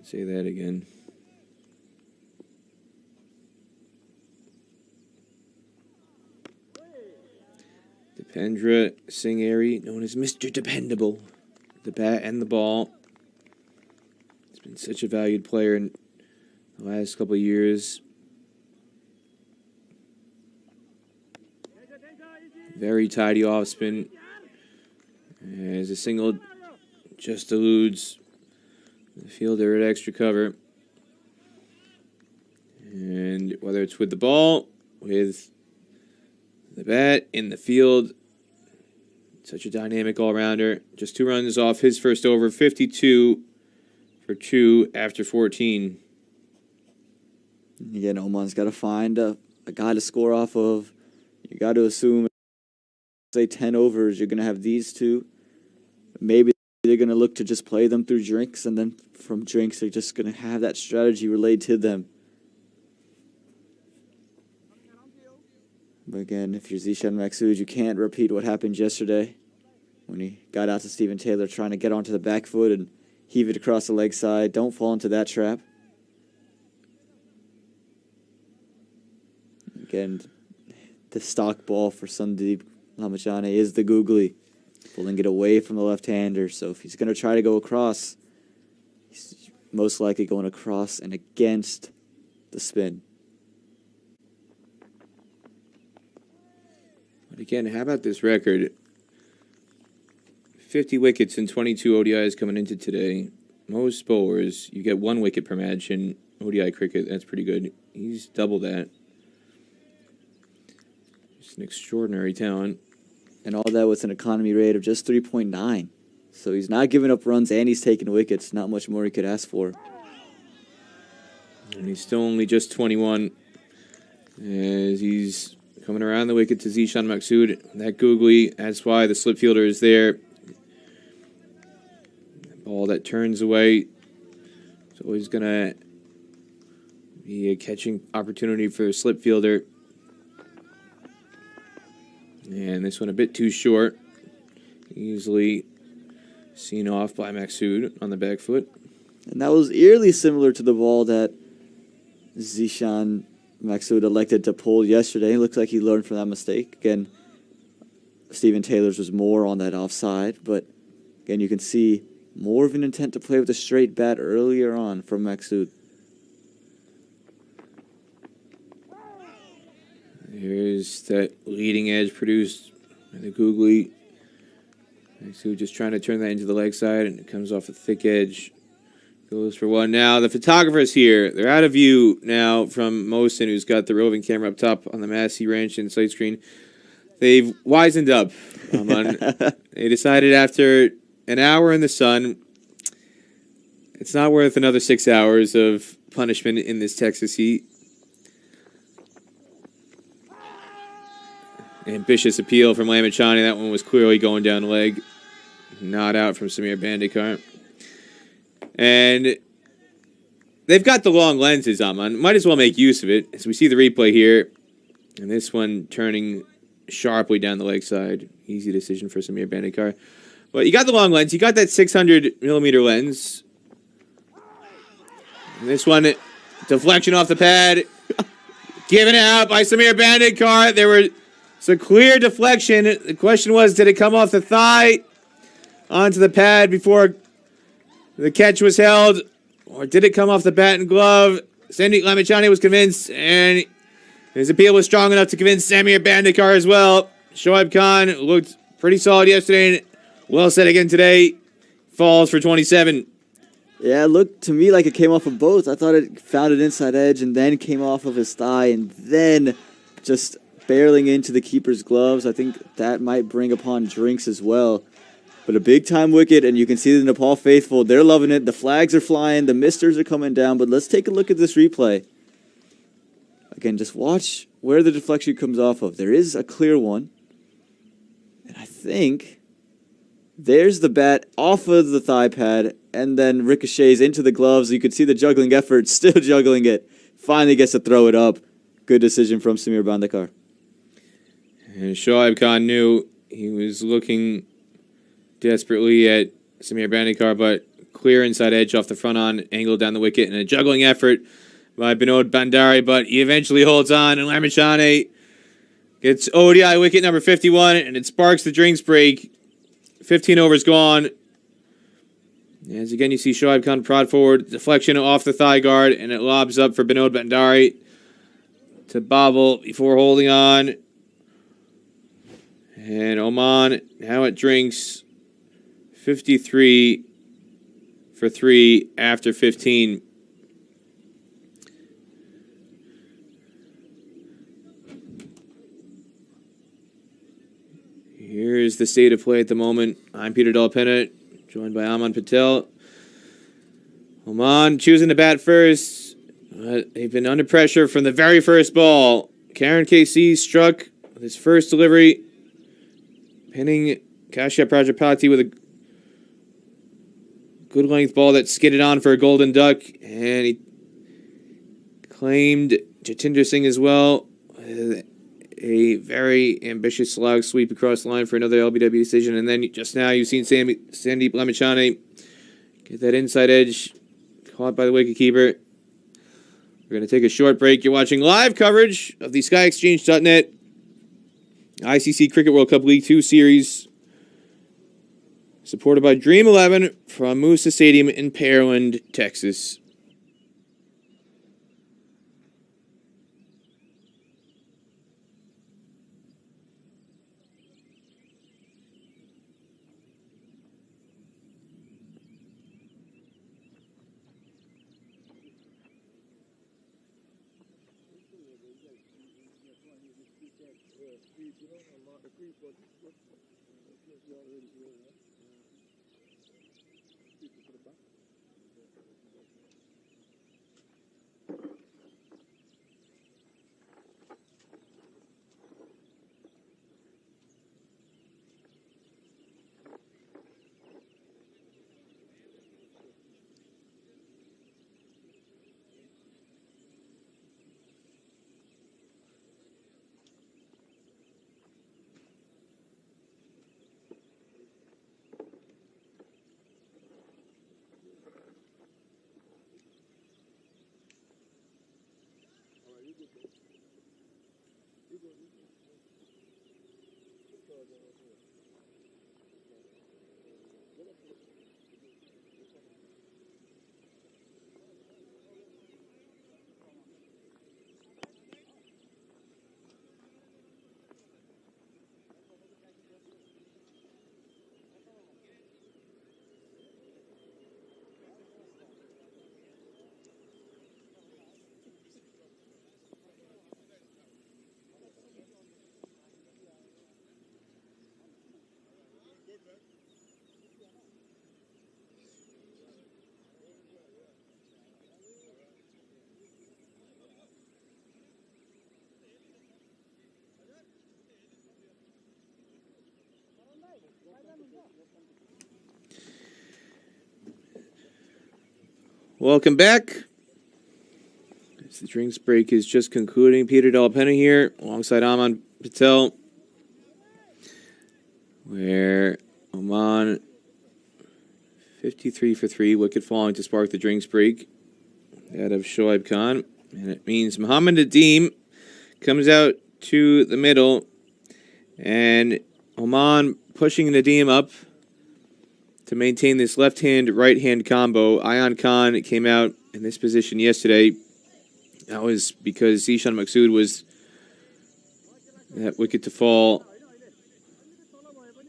Say that again. Dipendra Singh Airy, known as Mr. Dependable. The bat and the ball. He's been such a valued player in the last couple of years. Very tidy off spin. As a single just eludes the fielder at extra cover. And whether it's with the ball, with the bat, in the field, such a dynamic all-rounder. Just 2 runs off his first over, 52 for 2 after 14. Again, Oman's got to find a guy to score off of. You got to assume, say 10 overs, you're going to have these two. Maybe they're going to look to just play them through drinks, and then from drinks, they're just going to have that strategy relayed to them. But again, if you're Zishan Maksud, you can't repeat what happened yesterday when he got out to Steven Taylor trying to get onto the back foot and heave it across the leg side. Don't fall into that trap. Again, the stock ball for Sandeep Lamachane is the googly, pulling it away from the left-hander. So if he's going to try to go across, he's most likely going across and against the spin. But again, how about this record? 50 wickets in 22 ODIs coming into today. Most bowlers, you get 1 wicket per match in ODI cricket. That's pretty good. He's double that. Just an extraordinary talent. And all that with an economy rate of just 3.9. So he's not giving up runs and he's taking wickets. Not much more he could ask for. And he's still only just 21. As he's coming around the wicket to Zishan Maksud. That googly, that's why the slip fielder is there. Ball that turns away. It's always going to be a catching opportunity for a slip fielder. And this one a bit too short. Easily seen off by Maksud on the back foot. And that was eerily similar to the ball that Zishan Maksud elected to pull yesterday. It looks like he learned from that mistake. Again, Steven Taylor's was more on that offside, but again, you can see more of an intent to play with a straight bat earlier on from Maksud. Here's that leading edge produced by the googly. Maksud just trying to turn that into the leg side, and it comes off a thick edge. Goes for 1 now. The photographer's here. They're out of view now from Mohsen, who's got the roving camera up top on the Massey Ranch and sight screen. They've wisened up. They decided after an hour in the sun, it's not worth another 6 hours of punishment in this Texas heat. Ambitious appeal from Lamachani. That one was clearly going down leg. Not out from Samir Bandekar. And they've got the long lenses, Aman. Might as well make use of it. As we see the replay here. And this one turning sharply down the leg side. Easy decision for Samir Bandekar. But you got the long lens. You got that 600-millimeter lens. And this one, deflection off the pad. Given out by Samir Bandekar. There was a clear deflection. The question was, did it come off the thigh onto the pad before the catch was held, or did it come off the bat and glove? Sandeep Lamachani was convinced, and his appeal was strong enough to convince Samir Bandekar as well. Shoaib Khan looked pretty solid yesterday, and well said again today. Falls for 27. Yeah, it looked to me like it came off of both. I thought it found an inside edge and then came off of his thigh and then just barreling into the keeper's gloves. I think that might bring upon drinks as well. But a big-time wicket, and you can see the Nepal faithful. They're loving it. The flags are flying. The misters are coming down. But let's take a look at this replay. Again, just watch where the deflection comes off of. There is a clear one. And I think there's the bat off of the thigh pad and then ricochets into the gloves. You can see the juggling effort, still juggling it. Finally gets to throw it up. Good decision from Samir Bandekar. And Shoaib Khan knew he was looking desperately at Samir Bandekar, but clear inside edge off the front on, angle down the wicket, and a juggling effort by Binod Bandari, but he eventually holds on, and Lamachani gets ODI wicket number 51, and it sparks the drinks break. 15 overs gone. As again, you see Shoaib Khan prod forward, deflection off the thigh guard, and it lobs up for Binod Bandari to bobble before holding on. And Oman now at drinks 53 for 3 after 15. Here's the state of play at the moment. I'm Peter Del Pena, joined by Aman Patel. Oman choosing to bat first. They've been under pressure from the very first ball. Karen KC struck with his first delivery, pinning Kashya Prajapati with a good length ball that skidded on for a golden duck, and he claimed Jatinder Singh as well. A very ambitious slog sweep across the line for another LBW decision. And then just now you've seen Sandeep Lamachane get that inside edge caught by the wicketkeeper. We're going to take a short break. You're watching live coverage of the SkyExchange.net ICC Cricket World Cup League 2 Series, supported by Dream 11 from Moosa Stadium in Pearland, Texas. Welcome back. As the drinks break is just concluding, Peter Del Pena here, alongside Aman Patel, where Oman 53 for 3, wicket falling to spark the drinks break, that of Shoaib Khan, and it means Muhammad Nadeem comes out to the middle, and Oman pushing Nadeem up to maintain this left-hand, right-hand combo. Ayan Khan came out in this position yesterday. That was because Zishan Maqsood was that wicket to fall.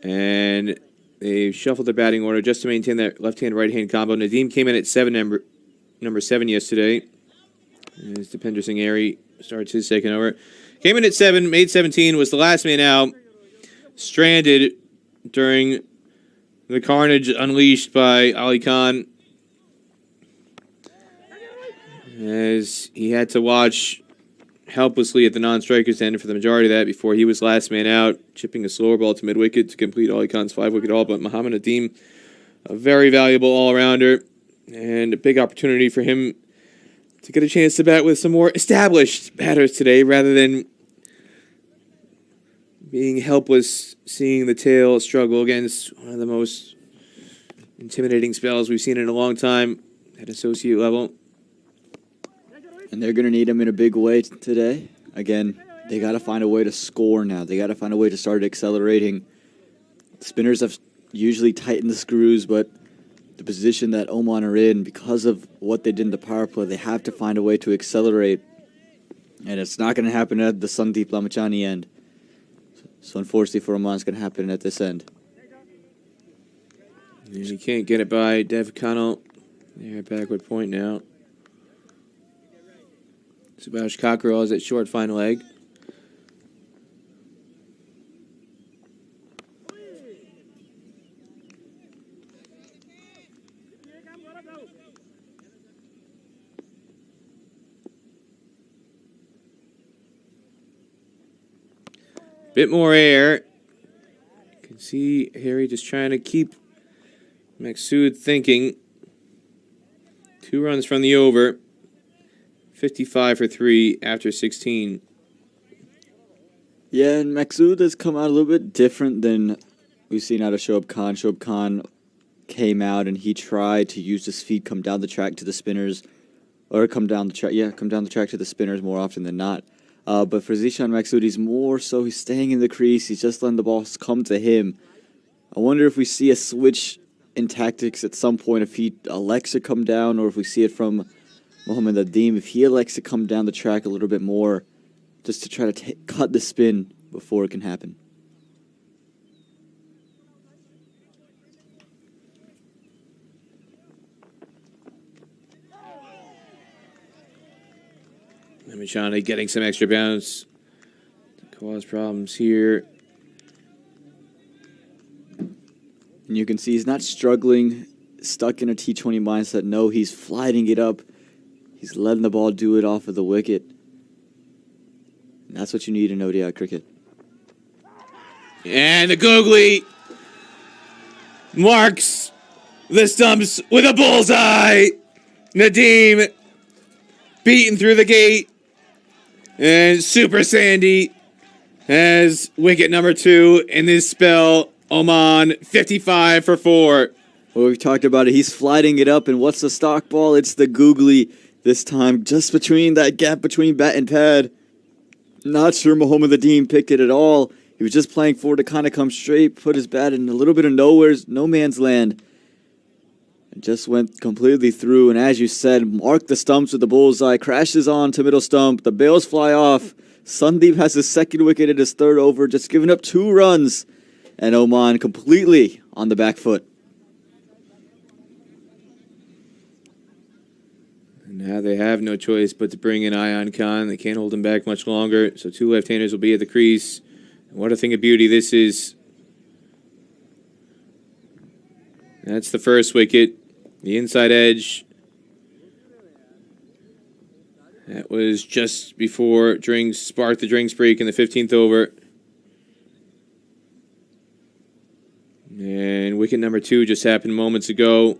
And they shuffled their batting order just to maintain that left-hand, right-hand combo. Nadeem came in at number 7 yesterday. As Dipender Singh Airy starts his second over. Came in at 7, made 17, was the last man out. Stranded during the carnage unleashed by Ali Khan, as he had to watch helplessly at the non-striker's end for the majority of that before he was last man out, chipping a slower ball to mid-wicket to complete Ali Khan's 5-wicket haul. But Muhammad Nadeem, a very valuable all-rounder, and a big opportunity for him to get a chance to bat with some more established batters today, rather than being helpless, seeing the tail struggle against one of the most intimidating spells we've seen in a long time at associate level. And they're going to need him in a big way today. Again, they got to find a way to score now. They got to find a way to start accelerating. Spinners have usually tightened the screws, but the position that Oman are in, because of what they did in the power play, they have to find a way to accelerate. And it's not going to happen at the Sandeep Lamachani end. So unfortunately for Oman, it's going to happen at this end. And he can't get it by Dev Connell. They're at backward point now. Subash Cockerell is at short final leg. Bit more air. You can see Harry just trying to keep Maqsood thinking. 2 runs from the over. 55 for 3 after 16. Yeah, and Maqsood has come out a little bit different than we've seen out of Shoaib Khan. Shoaib Khan came out and he tried to use his feet, come down the track to the spinners, or come down the track to the spinners more often than not. But for Zishan Maqsood, he's more so he's staying in the crease. He's just letting the balls come to him. I wonder if we see a switch in tactics at some point, if he elects to come down, or if we see it from Mohamed Adim, if he elects to come down the track a little bit more, just to try to cut the spin before it can happen. Lamachani getting some extra bounce to cause problems here. And you can see he's not struggling, stuck in a T20 mindset. No, he's flighting it up. He's letting the ball do it off of the wicket. And that's what you need in ODI cricket. And the googly marks the stumps with a bullseye. Nadeem beaten through the gate. And Super Sandy has wicket number 2 in this spell. Oman 55 for 4. Well, we've talked about it. He's flighting it up. And what's the stock ball? It's the googly this time. Just between that gap between bat and pad. Not sure Mohamed Adim picked it at all. He was just playing forward to kind of come straight, put his bat in a little bit of no man's land. And just went completely through. And as you said, marked the stumps with the bullseye. Crashes on to middle stump. The bails fly off. Sandeep has his second wicket at his third over. Just giving up 2 runs. And Oman completely on the back foot. And now they have no choice but to bring in Ayan Khan. They can't hold him back much longer. So 2 left-handers will be at the crease. And what a thing of beauty this is. That's the first wicket. The inside edge. That was just before Drinks sparked the drinks break in the 15th over. And wicket number 2 just happened moments ago.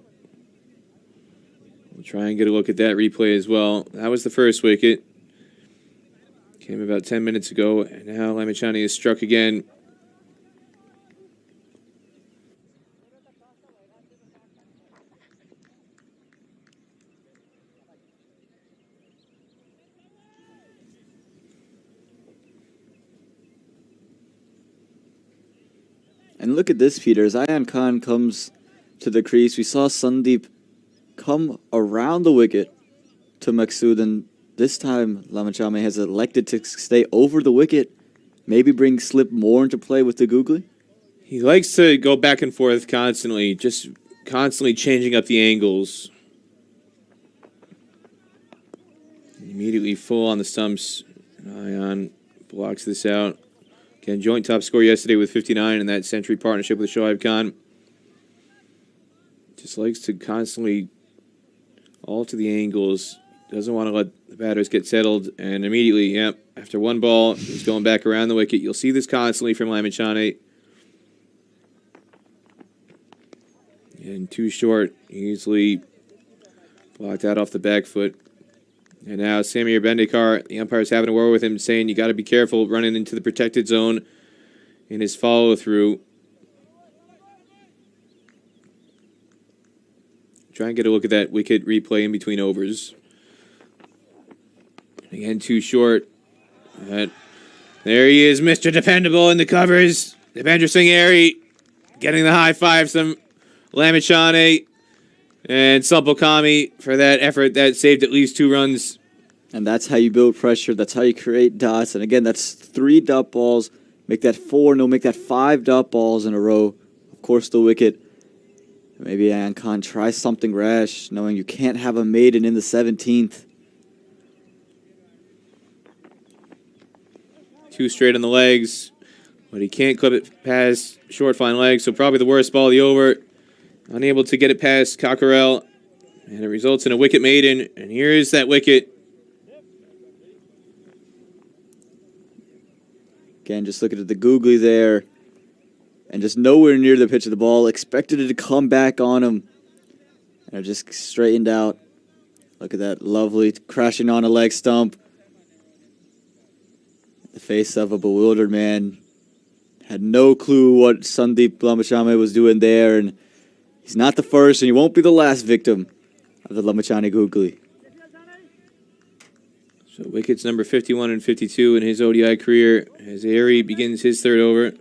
We'll try and get a look at that replay as well. That was the first wicket. Came about 10 minutes ago. And now Lamachani is struck again. And look at this, Peter. As Ayan Khan comes to the crease, we saw Sandeep come around the wicket to Maqsood, and this time Lamachame has elected to stay over the wicket, maybe bring slip more into play with the googly. He likes to go back and forth constantly, just constantly changing up the angles. Immediately full on the stumps. Ayan blocks this out. Again, joint top score yesterday with 59 in that century partnership with Shoaib Khan. Just likes to constantly alter the angles. Doesn't want to let the batters get settled. And immediately, yep, after 1 ball, he's going back around the wicket. You'll see this constantly from Lamachane. And too short, easily blocked out off the back foot. And now Samir Bendikar, the umpire's having a word with him, saying you got to be careful running into the protected zone in his follow-through. Try and get a look at that wicket replay in between overs. Again, too short. But there he is, Mr. Dependable in the covers. Devendra Singh Airy getting the high five from Lamachane. And Sampokami for that effort that saved at least 2 runs. And that's how you build pressure. That's how you create dots. And again, that's 3 dot balls make that 4, no, make that 5 dot balls in a row. Of course, the wicket. Maybe Ayan Khan tries something rash, knowing you can't have a maiden in the 17th. 2 straight on the legs, but he can't clip it past short fine legs, so probably the worst ball of the over. Unable to get it past Cockerell, and it results in a wicket maiden, and here's that wicket. Again, just looking at the googly there, and just nowhere near the pitch of the ball. Expected it to come back on him, and it just straightened out. Look at that, lovely crashing on a leg stump. The face of a bewildered man. Had no clue what Sandeep Lamachane was doing there, and he's not the first, and he won't be the last victim of the Lamachane googly. So wickets number 51 and 52 in his ODI career as Airy begins his third over.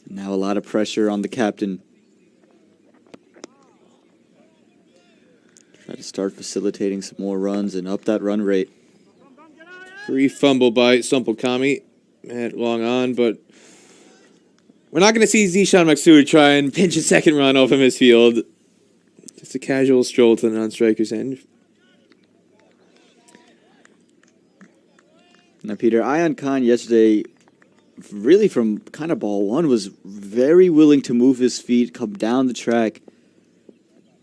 Now a lot of pressure on the captain. Try to start facilitating some more runs and up that run rate. Brief fumble by Sumpal-Kami at long on, but we're not going to see Zishan Maksud try and pinch a second run off of his field. Just a casual stroll to the non-striker's end. Now, Peter, Ayan Khan yesterday, really from kind of ball 1, was very willing to move his feet, come down the track,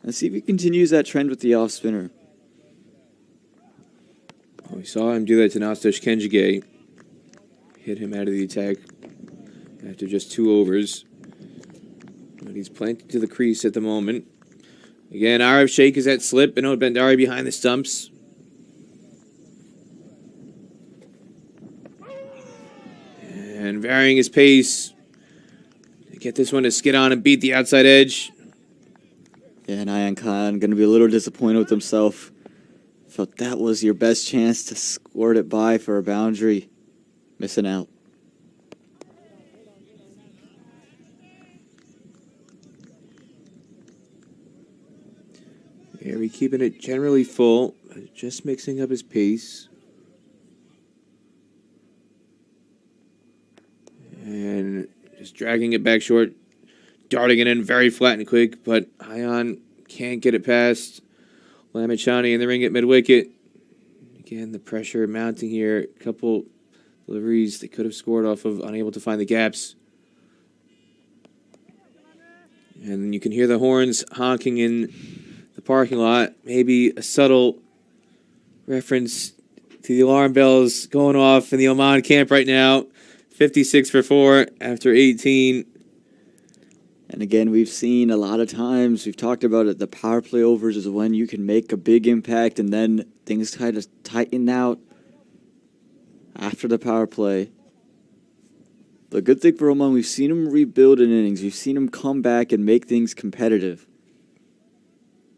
and see if he continues that trend with the off-spinner. Oh, we saw him do that to Nastosh Kenjige. Hit him out of the attack after just 2 overs. But he's planted to the crease at the moment. Again, Arif Sheikh is at slip. Binod Bandari behind the stumps. And varying his pace. Get this one to skid on and beat the outside edge. Yeah, and Ayan Khan going to be a little disappointed with himself. Felt that was your best chance to squirt it by for a boundary. Missing out. Airy keeping it generally full, just mixing up his pace. And just dragging it back short, darting it in very flat and quick, but Ayan can't get it past Lamachane in the ring at mid-wicket. Again, the pressure mounting here. A couple deliveries they could have scored off of, unable to find the gaps. And you can hear the horns honking in the parking lot. Maybe a subtle reference to the alarm bells going off in the Oman camp right now. 56 for 4 after 18. And again, we've seen a lot of times, we've talked about it, the power play overs is when you can make a big impact and then things kind of tighten out after the power play. The good thing for Oman, we've seen him rebuild in innings. We've seen him come back and make things competitive.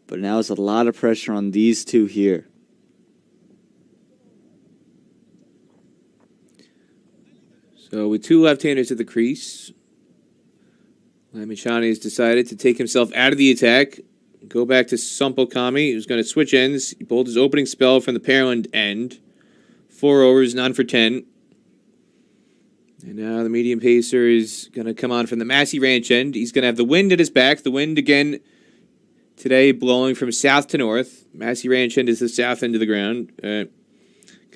But now it's a lot of pressure on these two here. So with 2 left-handers at the crease, Lamachane has decided to take himself out of the attack, go back to Sumpal-Kami, who's going to switch ends. He pulled his opening spell from the Pearland end. 4 overs, none for 10. And now the medium pacer is going to come on from the Massey Ranch end. He's going to have the wind at his back. The wind again today blowing from south to north. Massey Ranch end is the south end of the ground.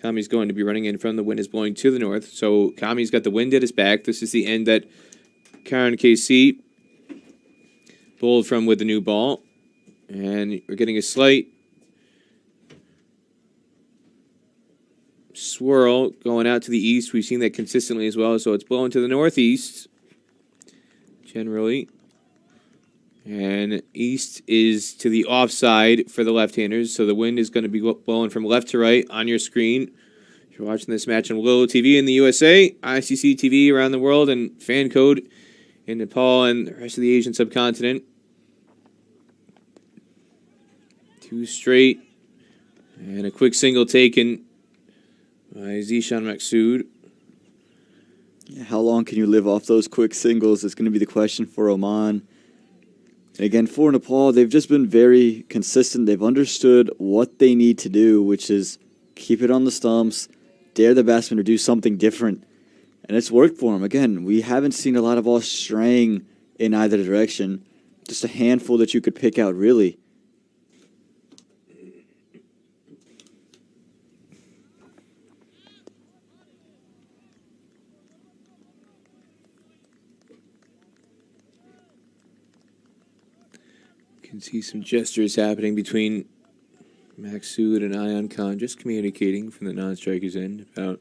Kami's going to be running in from the wind is blowing to the north. So Kami's got the wind at his back. This is the end that Karan KC bowled from with the new ball. And we're getting a slight swirl going out to the east. We've seen that consistently as well. So it's blowing to the northeast generally. And east is to the offside for the left-handers. So the wind is going to be blowing from left to right on your screen. If you're watching this match on Willow TV in the USA, ICC TV around the world, and fan code in Nepal and the rest of the Asian subcontinent. 2 straight. And a quick single taken by Zishan Maksud. How long can you live off those quick singles is going to be the question for Oman. And again, for Nepal, they've just been very consistent. They've understood what they need to do, which is keep it on the stumps, dare the batsman to do something different. And it's worked for them. Again, we haven't seen a lot of balls straying in either direction. Just a handful that you could pick out, really. You can see some gestures happening between Maksud and Ayan Khan, just communicating from the non-striker's end about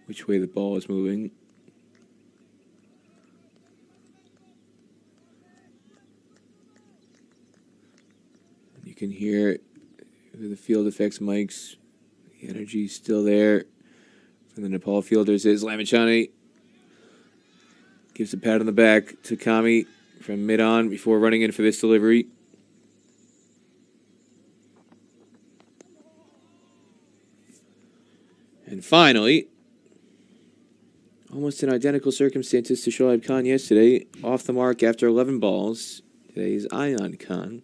which way the ball is moving. You can hear the field effects mics. The energy is still there from the Nepal fielders. Is Lamachani gives a pat on the back to Kami from mid-on before running in for this delivery. And finally, almost in identical circumstances to Shoaib Khan yesterday, off the mark after 11 balls. Today is Ayan Khan.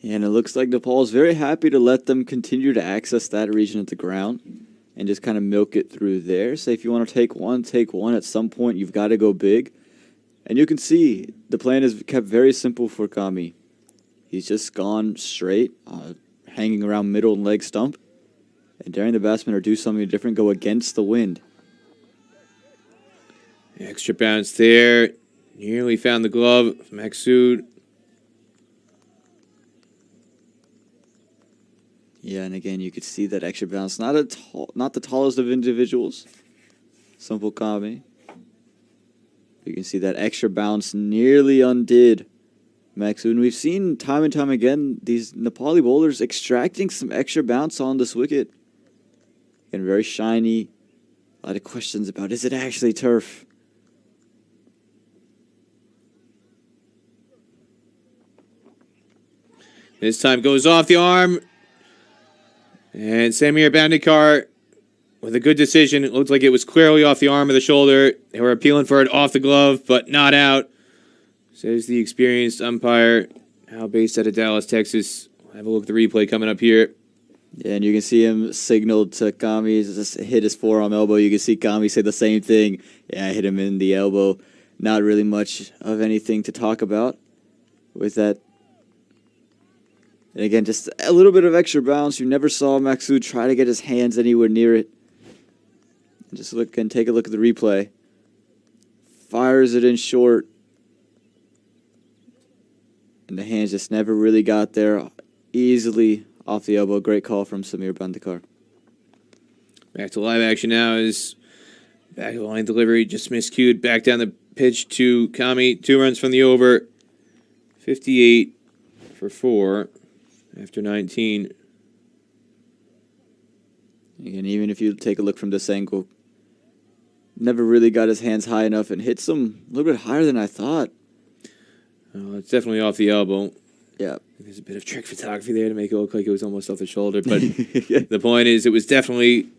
And it looks like Nepal's very happy to let them continue to access that region of the ground and just kind of milk it through there. So if you want to take one, take one. At some point, you've got to go big. And you can see the plan is kept very simple for Kami. He's just gone straight, hanging around middle and leg stump, and daring the batsman or do something different, go against the wind. Extra bounce there. Nearly found the glove of Maksud. Yeah, and again, you could see that extra bounce. Not the tallest of individuals. Simple Kami. You can see that extra bounce nearly undid Maksud. And we've seen time and time again these Nepali bowlers extracting some extra bounce on this wicket. And very shiny. A lot of questions about, is it actually turf? This time goes off the arm. And Samir Bandikar with a good decision. It looked like it was clearly off the arm of the shoulder. They were appealing for it off the glove, but not out. Says the experienced umpire, now based out of Dallas, Texas. We'll have a look at the replay coming up here. Yeah, and you can see him signaled to Kami, just hit his forearm elbow. You can see Kami say the same thing. Yeah, I hit him in the elbow. Not really much of anything to talk about with that. And again, just a little bit of extra bounce. You never saw Maksud try to get his hands anywhere near it. And just look and take a look at the replay. Fires it in short. And the hands just never really got there. Easily off the elbow. Great call from Samir Bandikar. Back to live action now is back of the line delivery. Just miscued. Back down the pitch to Kami. 2 runs from the over. 58 for 4 after 19. Again, even if you take a look from this angle, never really got his hands high enough and hits them a little bit higher than I thought. It's definitely off the elbow. Yeah. There's a bit of trick photography there to make it look like it was almost off the shoulder. But the point is, it was definitely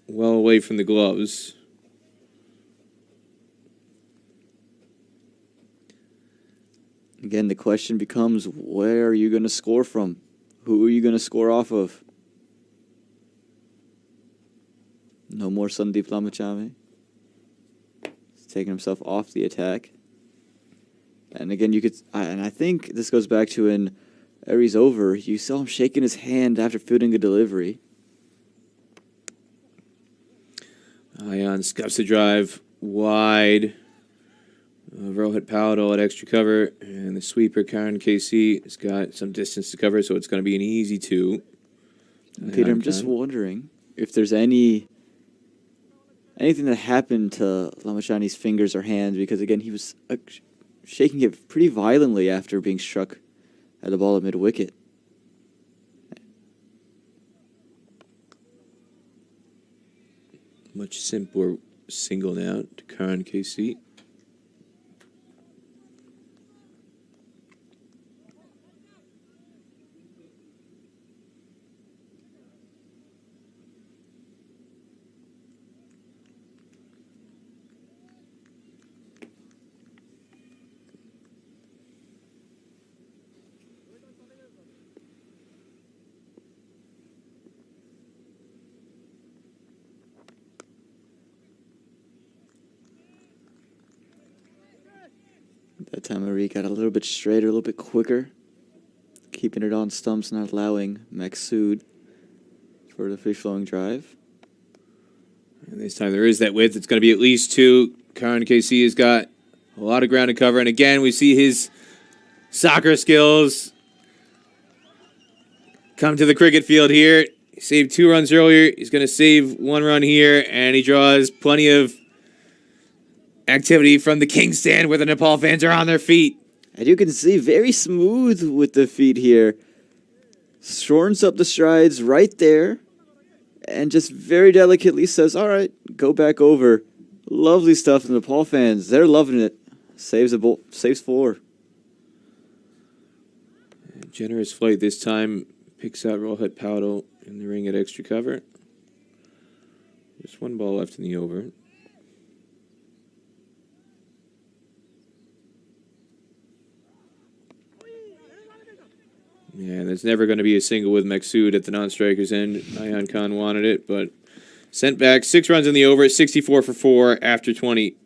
well away from the gloves. Again, the question becomes, where are you going to score from? Who are you going to score off of? No more Sandeep Lamachami. He's taking himself off the attack. And again, you could, and I think this goes back to in Aries over, you saw him shaking his hand after fielding a delivery. Ayan scuffs the drive wide. Rohit Powell at extra cover. And the sweeper, Karan KC, has got some distance to cover, so it's going to be an easy 2. Peter, I'm just wondering if there's anything that happened to Lamachani's fingers or hands, because again, he was shaking it pretty violently after being struck at the ball at mid-wicket. Much simpler single now to Karan KC. That time Marie got a little bit straighter, a little bit quicker. Keeping it on stumps, not allowing Maksud for the free-flowing drive. And this time there is that width. It's going to be at least 2. Karan KC has got a lot of ground to cover. And again, we see his soccer skills come to the cricket field here. He saved 2 runs earlier. He's going to save 1 run here. And he draws plenty of activity from the king stand where the Nepal fans are on their feet. And you can see very smooth with the feet here. Shortens up the strides right there. And just very delicately says, all right, go back over. Lovely stuff. The Nepal fans, they're loving it. Saves 4. Generous flight this time. Picks out Rohit Paudel in the ring at extra cover. Just 1 ball left in the over. Yeah, there's never going to be a single with Maksud at the non-striker's end. Ayan Khan wanted it, but sent back. 6 runs in the over, 64 for 4 after 20.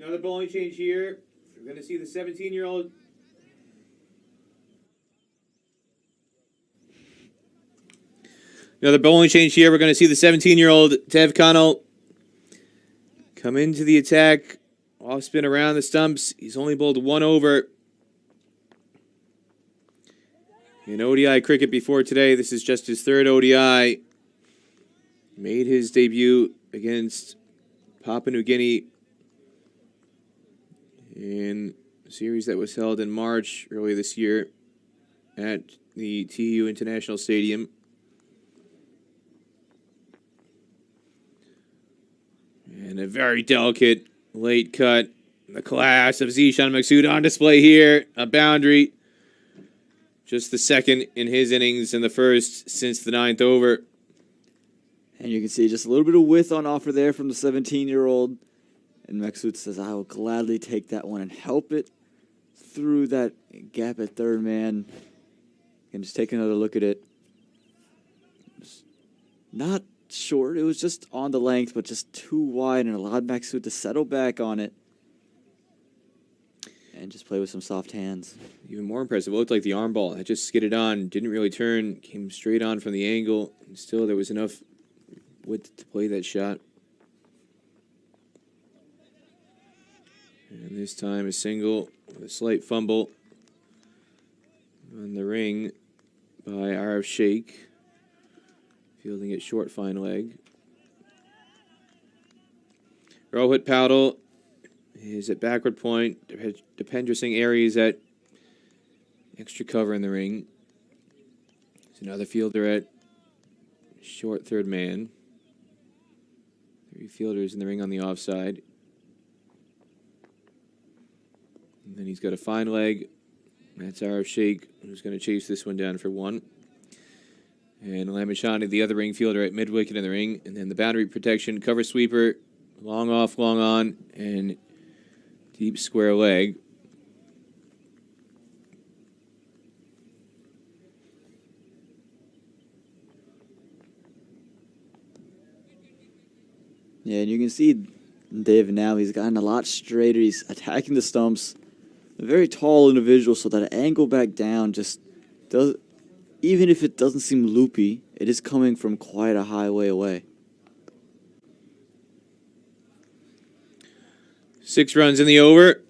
Another bowling change here. We're going to see the 17-year-old. Another bowling change here. We're going to see the 17-year-old Tev Connell come into the attack. Off spin around the stumps. He's only bowled 1 over in ODI cricket before today. This is just his 3rd ODI. Made his debut against Papua New Guinea in a series that was held in March earlier this year at the TU International Stadium. And a very delicate late cut. The class of Zishan Maksud on display here. A boundary. Just the 2nd in his innings and the 1st since the 9th over. And you can see just a little bit of width on offer there from the 17-year-old. And Maksud says, I will gladly take that one and help it through that gap at 3rd man. And just take another look at it. Not short. It was just on the length, but just too wide and allowed Maksud to settle back on it. And just play with some soft hands. Even more impressive. It looked like the arm ball. It just skidded on. Didn't really turn. Came straight on from the angle. And still, there was enough width to play that shot. And this time a single with a slight fumble on the ring by Arif Sheikh. Fielding it short fine leg. Rohit Paudel is at backward point. Dipendra Singh Aries at extra cover in the ring. There's another fielder at short 3rd man. 3 fielders in the ring on the offside. And then he's got a fine leg. That's Arif Sheikh, who's going to chase this one down for 1. And Lamashani, the other ring fielder at mid-wicket in the ring. And then the boundary protection, cover sweeper, long off, long on, and deep square leg. Yeah, and you can see Dave now, he's gotten a lot straighter. He's attacking the stumps. A very tall individual, so that angle back down just does, even if it doesn't seem loopy, it is coming from quite a high way away. 6 runs in the over.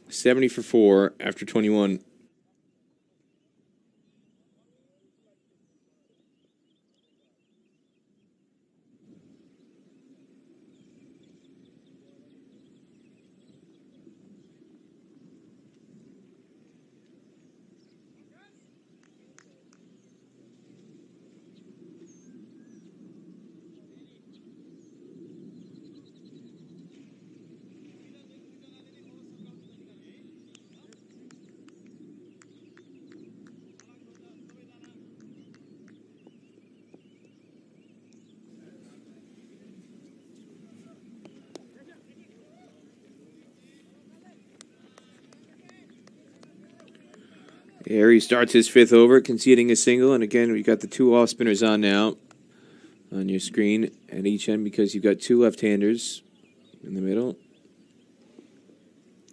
70 for 4 after 21. Harry starts his fifth over, conceding a single. And again, we got the two off spinners on now on your screen at each end because you've got two left-handers in the middle.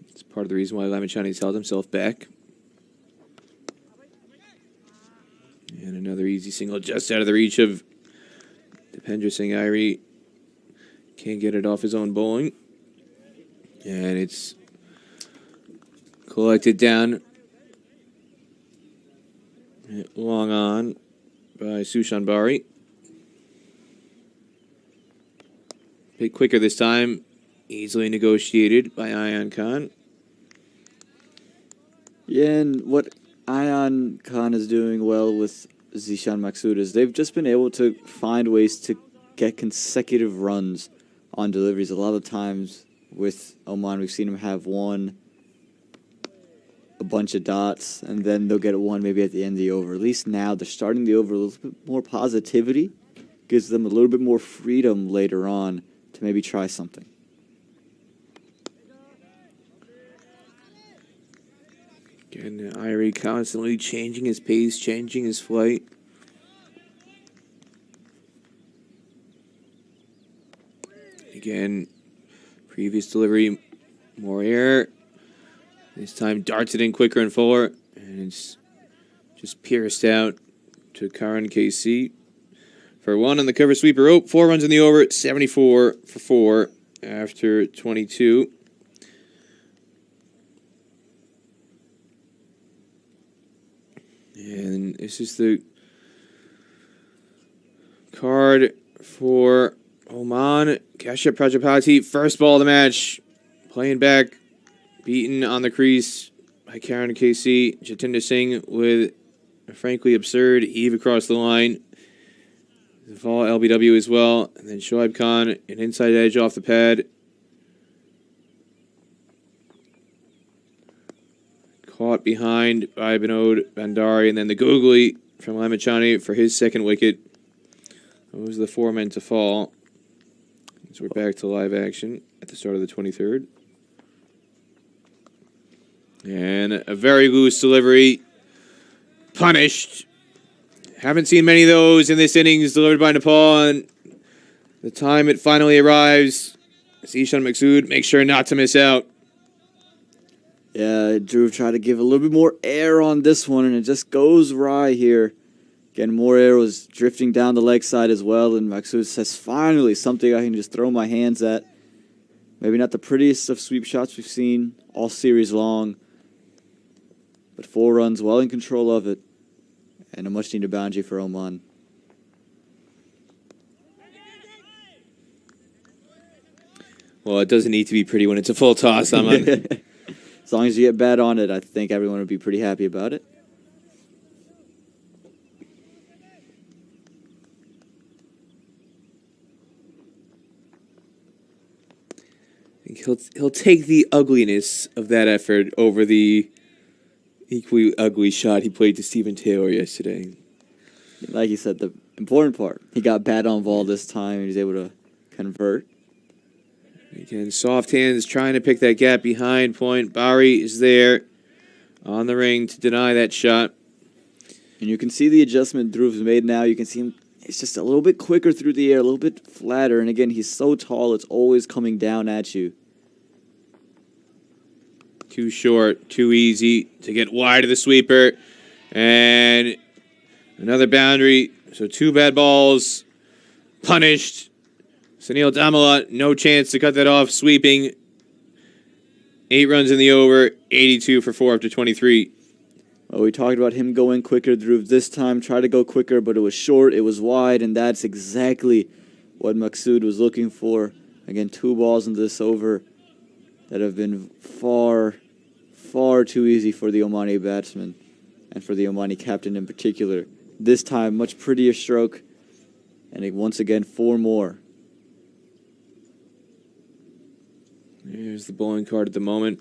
It's part of the reason why Lamachani's held himself back. And another easy single just out of the reach of Dipendra Singh Irie. Can't get it off his own bowling. And it's collected down long on by Sushan Bari. A bit quicker this time. Easily negotiated by Ayan Khan. Yeah, and what Ayan Khan is doing well with Zishan Maksud is they've just been able to find ways to get consecutive runs on deliveries. A lot of times with Oman, we've seen him have one, a bunch of dots, and then they'll get one maybe at the end of the over. At least now they're starting the over a little bit more positivity. Gives them a little bit more freedom later on to maybe try something. Again, Irie constantly changing his pace, changing his flight. Again, previous delivery, more air. This time darts it in quicker and fuller. And it's just pierced out to Karan KC. For one on the cover sweeper rope, 4 runs in the over, 74 for 4 after 22. And this is the card for Oman. Kashyap Prajapati, first ball of the match. Playing back, beaten on the crease by Karan KC. Jatinder Singh with a frankly absurd heave across the line. The fall LBW as well. And then Shoaib Khan, an inside edge off the pad. Caught behind by Binod Bandari, and then the googly from Lamachani for his second wicket. Those are the 4 men to fall. So we're back to live action at the start of the 23rd. And a very loose delivery. Punished. Haven't seen many of those in this innings delivered by Nepal, and the time it finally arrives, Zishan Maksud makes sure not to miss out. Yeah, Dhruv tried to give a little bit more air on this one, and it just goes wry here. Again, more air was drifting down the leg side as well, and Maksud says, finally, something I can just throw my hands at. Maybe not the prettiest of sweep shots we've seen all series long, but 4 runs, well in control of it, and a much-needed boundary for Oman. Well, it doesn't need to be pretty when it's a full toss, Aman. As long as you get bad on it, I think everyone would be pretty happy about it. I think he'll take the ugliness of that effort over the equally ugly shot he played to Stephen Taylor yesterday. Like you said, the important part, he got bad on ball this time, and he's able to convert. Again, soft hands trying to pick that gap behind point. Bari is there on the ring to deny that shot. And you can see the adjustment Dhruv's made now. You can see him, it's just a little bit quicker through the air, a little bit flatter. And again, he's so tall, it's always coming down at you. Too short, too easy to get wide of the sweeper. And another boundary. So 2 bad balls. Punished. Sunil Damala, no chance to cut that off. Sweeping. 8 runs in the over. 82 for 4 after 23. Well, we talked about him going quicker. Dhruv this time tried to go quicker, but it was short, it was wide, and that's exactly what Maksud was looking for. Again, 2 balls in this over that have been far, far too easy for the Omani batsman and for the Omani captain in particular. This time, much prettier stroke, and once again, 4 more. Here's the bowling card at the moment.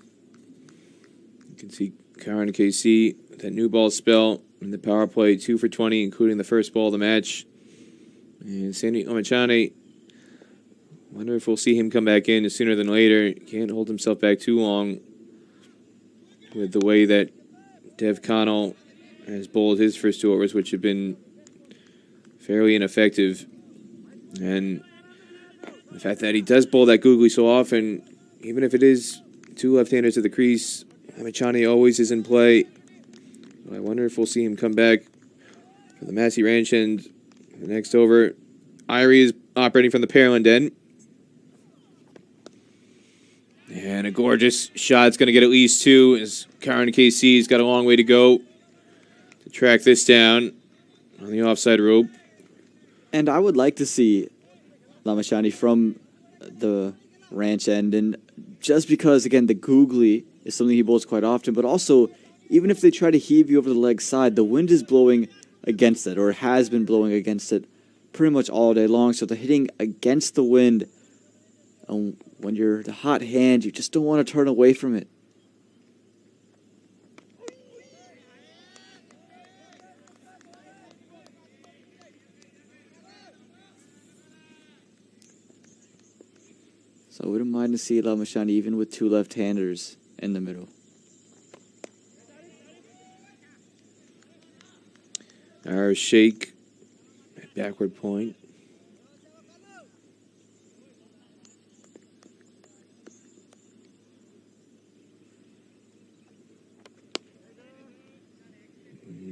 You can see Karan KC, that new ball spell in the power play, 2 for 20, including the first ball of the match. And Sandy Omachane, wonder if we'll see him come back in sooner than later. Can't hold himself back too long with the way that Dev Connell has bowled his first 2 overs, which have been fairly ineffective. And the fact that he does bowl that googly so often, even if it is 2 left-handers at the crease, Lamachani always is in play. I wonder if we'll see him come back for the Massey Ranch and the next over. Irie is operating from the Pearland end. And a gorgeous shot. It's going to get at least 2 as Karen KC's got a long way to go to track this down on the offside rope. And I would like to see Lamachani from the ranch end, and just because, again, the googly is something he bowls quite often, but also, even if they try to heave you over the leg side, the wind is blowing against it, or has been blowing against it pretty much all day long, so they're hitting against the wind. And when you're the hot hand, you just don't want to turn away from it. So I wouldn't mind to see Lamachani even with 2 left-handers in the middle. Our shake at backward point.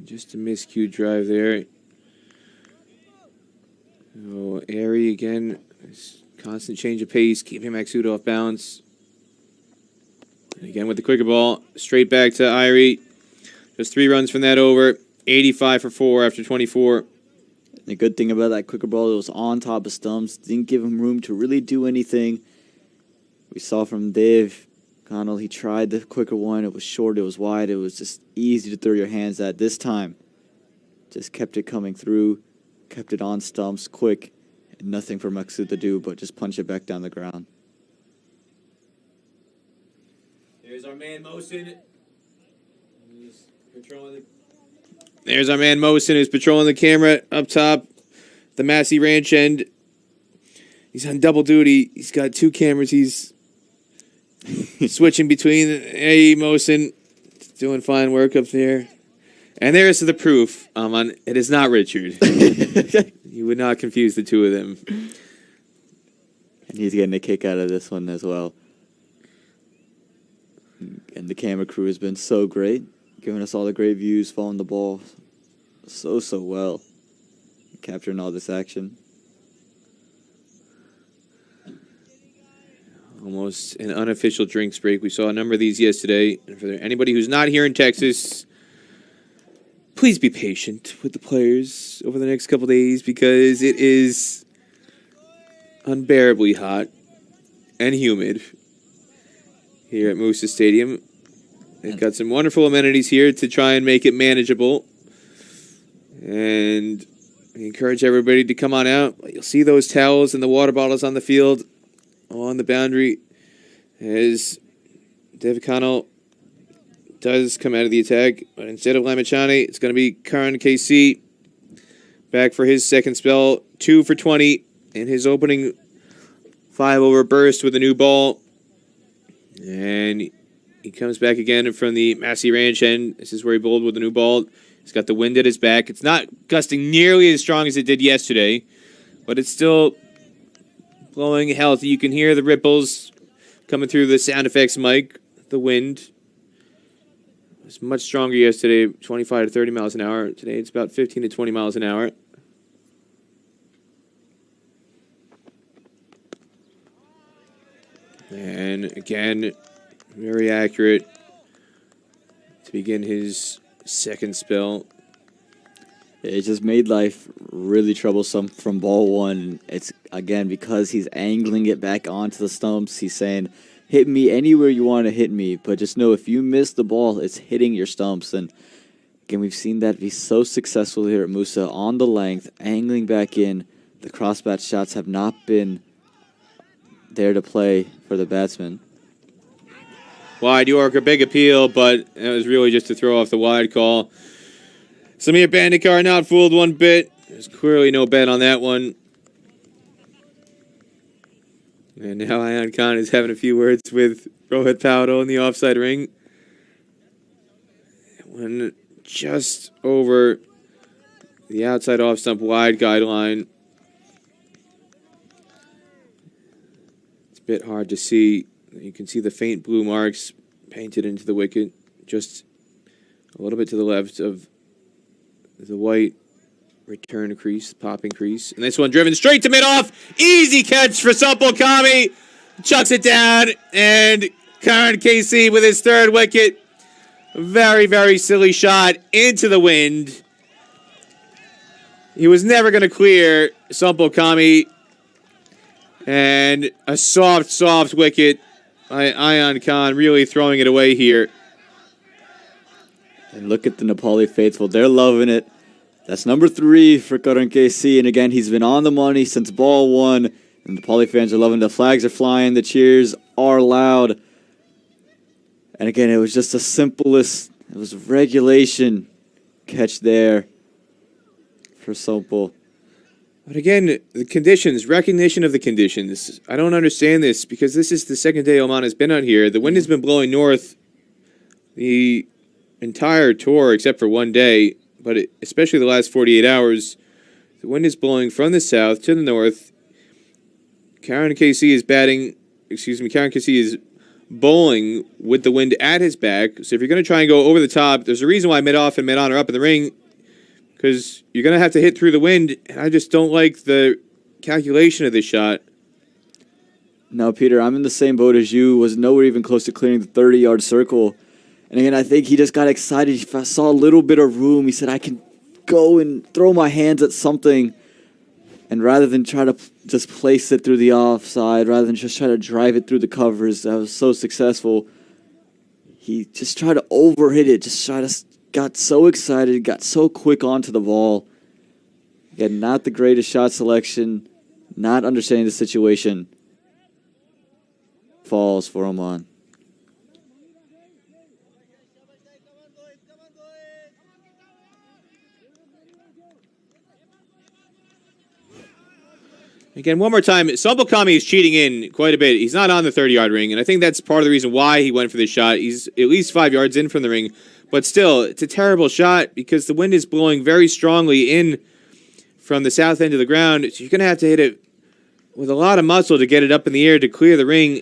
Just a miscued drive there. Oh, Airy again. Constant change of pace, keeping Maxuda off balance. And again with the quicker ball, straight back to Irie. Just 3 runs from that over. 85 for 4 after 24. The good thing about that quicker ball, it was on top of stumps. Didn't give him room to really do anything. We saw from Dave Connell, he tried the quicker one. It was short, it was wide. It was just easy to throw your hands at. This time, just kept it coming through. Kept it on stumps, quick. And nothing for Maxuda to do but just punch it back down the ground. There's our man Mosin. There's our man Mosin, who's patrolling the camera up top, the Massey Ranch end. He's on double duty. He's got 2 cameras. He's switching between. Hey, Mosin, doing fine work up there. And there's the proof. It is not Richard. You would not confuse the 2 of them. And he's getting a kick out of this one as well. And the camera crew has been so great, giving us all the great views, following the ball so well, capturing all this action. Almost an unofficial drinks break. We saw a number of these yesterday. And for anybody who's not here in Texas, please be patient with the players over the next couple days because it is unbearably hot and humid here at Moosa Stadium. They've got some wonderful amenities here to try and make it manageable. And we encourage everybody to come on out. You'll see those towels and the water bottles on the field along the boundary as Dev Connell does come out of the attack. But instead of Lamachani, it's going to be Karan KC back for his second spell. 2 for 20 in his opening 5-over burst with a new ball. And he comes back again from the Massey Ranch end. This is where he bowled with a new ball. He's got the wind at his back. It's not gusting nearly as strong as it did yesterday, but it's still blowing healthy. You can hear the ripples coming through the sound effects mic, the wind. It was much stronger yesterday, 25 to 30 miles an hour. Today it's about 15 to 20 miles an hour. And again, very accurate to begin his second spell. It just made life really troublesome from ball 1. It's, again, because he's angling it back onto the stumps. He's saying, hit me anywhere you want to hit me, but just know if you miss the ball, it's hitting your stumps. And again, we've seen that be so successful here at Moosa on the length, angling back in. The crossbat shots have not been there to play for the batsman. Wide York, a big appeal, but it was really just to throw off the wide call. Samir Bandikar not fooled one bit. There's clearly no bet on that one. And now Ayan Khan is having a few words with Rohit Paudel in the offside ring. when just over the outside off stump wide guideline. It's a bit hard to see. You can see the faint blue marks painted into the wicket, just a little bit to the left of the white return crease, popping crease. And this one driven straight to mid-off. Easy catch for Supple Kami. Chucks it down, and Karan KC with his third wicket. Very, very silly shot into the wind. He was never going to clear Supple Kami. And a soft, soft wicket by Ayan Khan, really throwing it away here. And look at the Nepali faithful. They're loving it. That's number 3 for Karan KC. And again, he's been on the money since ball 1. And the Nepali fans are loving it. The flags are flying. The cheers are loud. And again, it was just the simplest. It was regulation catch there for Supple. But again, the conditions, recognition of the conditions. I don't understand this because this is the second day Oman has been out here. The wind has been blowing north the entire tour except for one day, but especially the last 48 hours. The wind is blowing from the south to the north. Karan KC is bowling with the wind at his back. So if you're going to try and go over the top, there's a reason why mid-off and mid-on are up in the ring, because you're going to have to hit through the wind, and I just don't like the calculation of this shot. No, Peter, I'm in the same boat as you. Was nowhere even close to clearing the 30-yard circle. And again, I think he just got excited. He saw a little bit of room. He said, I can go and throw my hands at something. And rather than try to just place it through the offside, rather than just try to drive it through the covers, that was so successful, he just tried to overhit it, got so excited, got so quick onto the ball. Again, not the greatest shot selection, not understanding the situation. Falls for Oman. Again, one more time, Supple Kami is cheating in quite a bit. He's not on the 30-yard ring, and I think that's part of the reason why he went for this shot. He's at least 5 yards in from the ring, but still, it's a terrible shot because the wind is blowing very strongly in from the south end of the ground, so you're going to have to hit it with a lot of muscle to get it up in the air to clear the ring.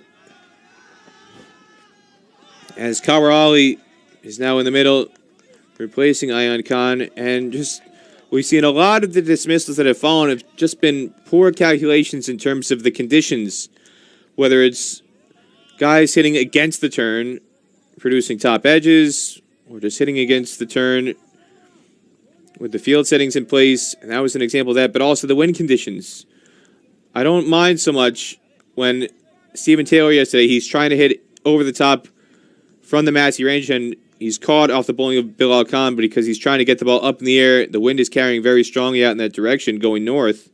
As Kawar Ali is now in the middle, replacing Ayan Khan, and just we've seen a lot of the dismissals that have fallen have just been poor calculations in terms of the conditions, whether it's guys hitting against the turn, producing top edges, or just hitting against the turn with the field settings in place, and that was an example of that, but also the wind conditions. I don't mind so much when Stephen Taylor yesterday, he's trying to hit over the top from the Massey range, and he's caught off the bowling of Bilal Khan, but because he's trying to get the ball up in the air, the wind is carrying very strongly out in that direction, going north.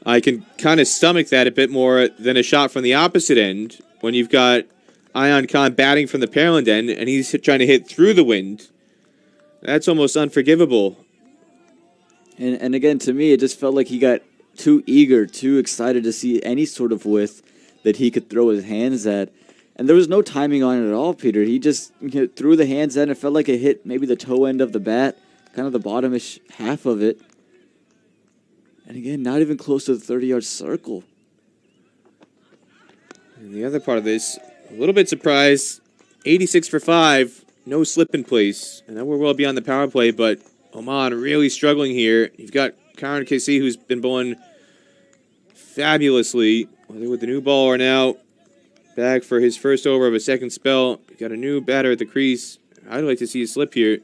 I can kind of stomach that a bit more than a shot from the opposite end, when you've got Ayan Khan batting from the Pearland end, and he's trying to hit through the wind. That's almost unforgivable. And again, to me, it just felt like he got too eager, too excited to see any sort of width that he could throw his hands at. And there was no timing on it at all, Peter. He just threw the hands in. It felt like it hit maybe the toe end of the bat, kind of the bottomish half of it. And again, not even close to the 30-yard circle. And the other part of this, a little bit surprised, 86 for 5, no slip in place. I know we're well beyond the power play, but Oman really struggling here. You've got Karan KC, who's been bowling fabulously, whether with the new ball or now back for his first over of a second spell. You've got a new batter at the crease. I'd like to see a slip here.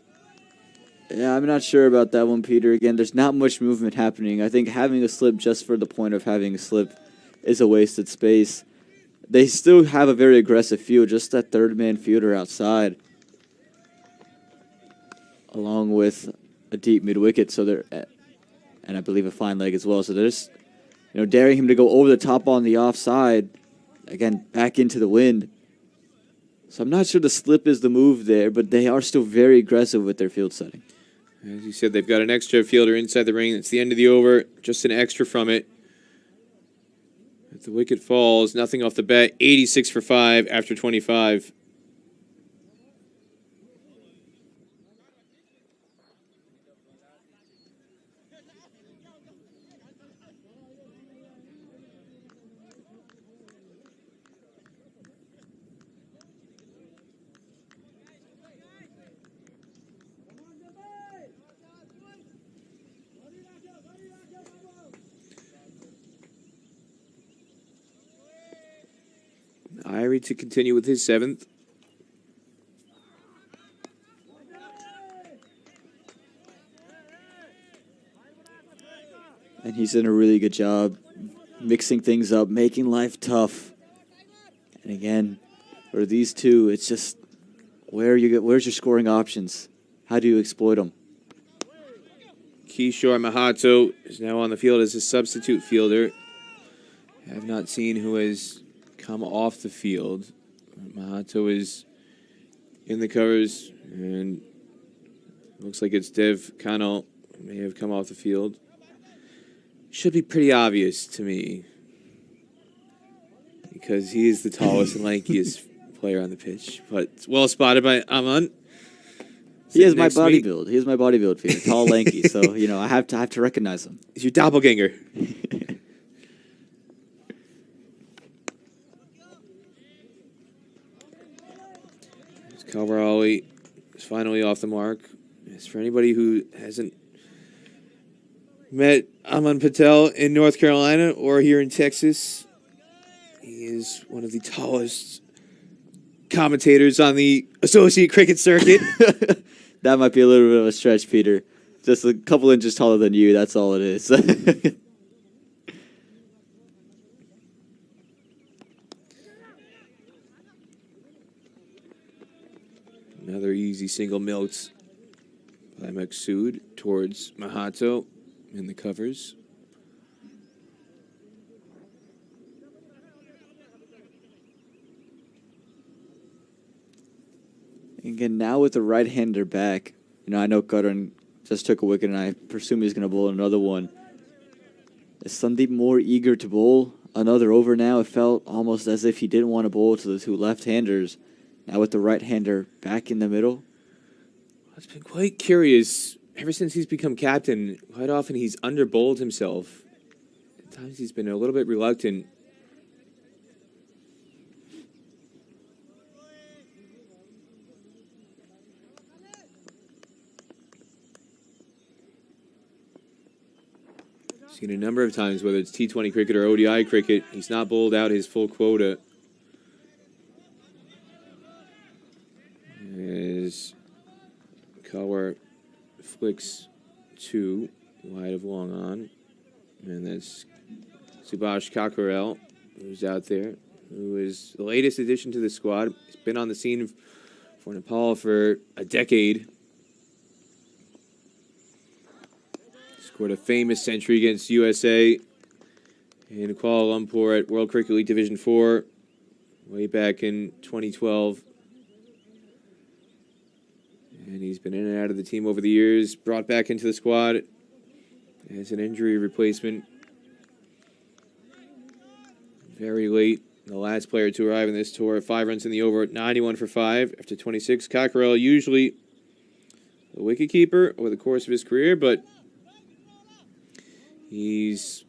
Yeah, I'm not sure about that one, Peter. Again, there's not much movement happening. I think having a slip just for the point of having a slip is a wasted space. They still have a very aggressive field, just that third-man fielder outside, along with a deep mid-wicket, so they're, and I believe a fine leg as well. So they're just, daring him to go over the top on the offside, again, back into the wind. So I'm not sure the slip is the move there, but they are still very aggressive with their field setting. As you said, they've got an extra fielder inside the ring. It's the end of the over, just an extra from it. If the wicket falls, nothing off the bat. 86 for 5 after 25. Irie to continue with his 7th. And he's done a really good job mixing things up, making life tough. And again, for these two, it's just where's your scoring options? How do you exploit them? Kishore Mahato is now on the field as a substitute fielder. I have not seen who has come off the field. Mahato is in the covers, and looks like it's Dev Kanal may have come off the field. Should be pretty obvious to me because he is the tallest and lankiest player on the pitch. But well spotted by Aman. He has my body build. He has my body build, Peter. Tall, lanky. So I have to recognize him. He's your doppelganger. Kalwarali is finally off the mark. As for anybody who hasn't met Aman Patel in North Carolina or here in Texas, he is one of the tallest commentators on the associate cricket circuit. That might be a little bit of a stretch, Peter. Just a couple inches taller than you, that's all it is. Another easy single milked by Maksud towards Mahato in the covers. Again, now with the right-hander back, I know Karan just took a wicket, and I presume he's going to bowl another one. Is Sandeep more eager to bowl another over now? It felt almost as if he didn't want to bowl to the two left-handers. Now with the right-hander back in the middle. It's been quite curious. Ever since he's become captain, quite often he's under-bowled himself. At times he's been a little bit reluctant. Seen a number of times, whether it's T20 cricket or ODI cricket, he's not bowled out his full quota. As Kalwar flicks 2 wide of long on. And that's Subhash Kakarel, who's out there, who is the latest addition to the squad. He's been on the scene for Nepal for a decade. Scored a famous century against USA in Kuala Lumpur at World Cricket League Division 4 way back in 2012. And he's been in and out of the team over the years, brought back into the squad as an injury replacement. Very late, the last player to arrive in this tour. 5 runs in the over at 91 for 5 after 26. Cockerell, usually a wicketkeeper over the course of his career, but he's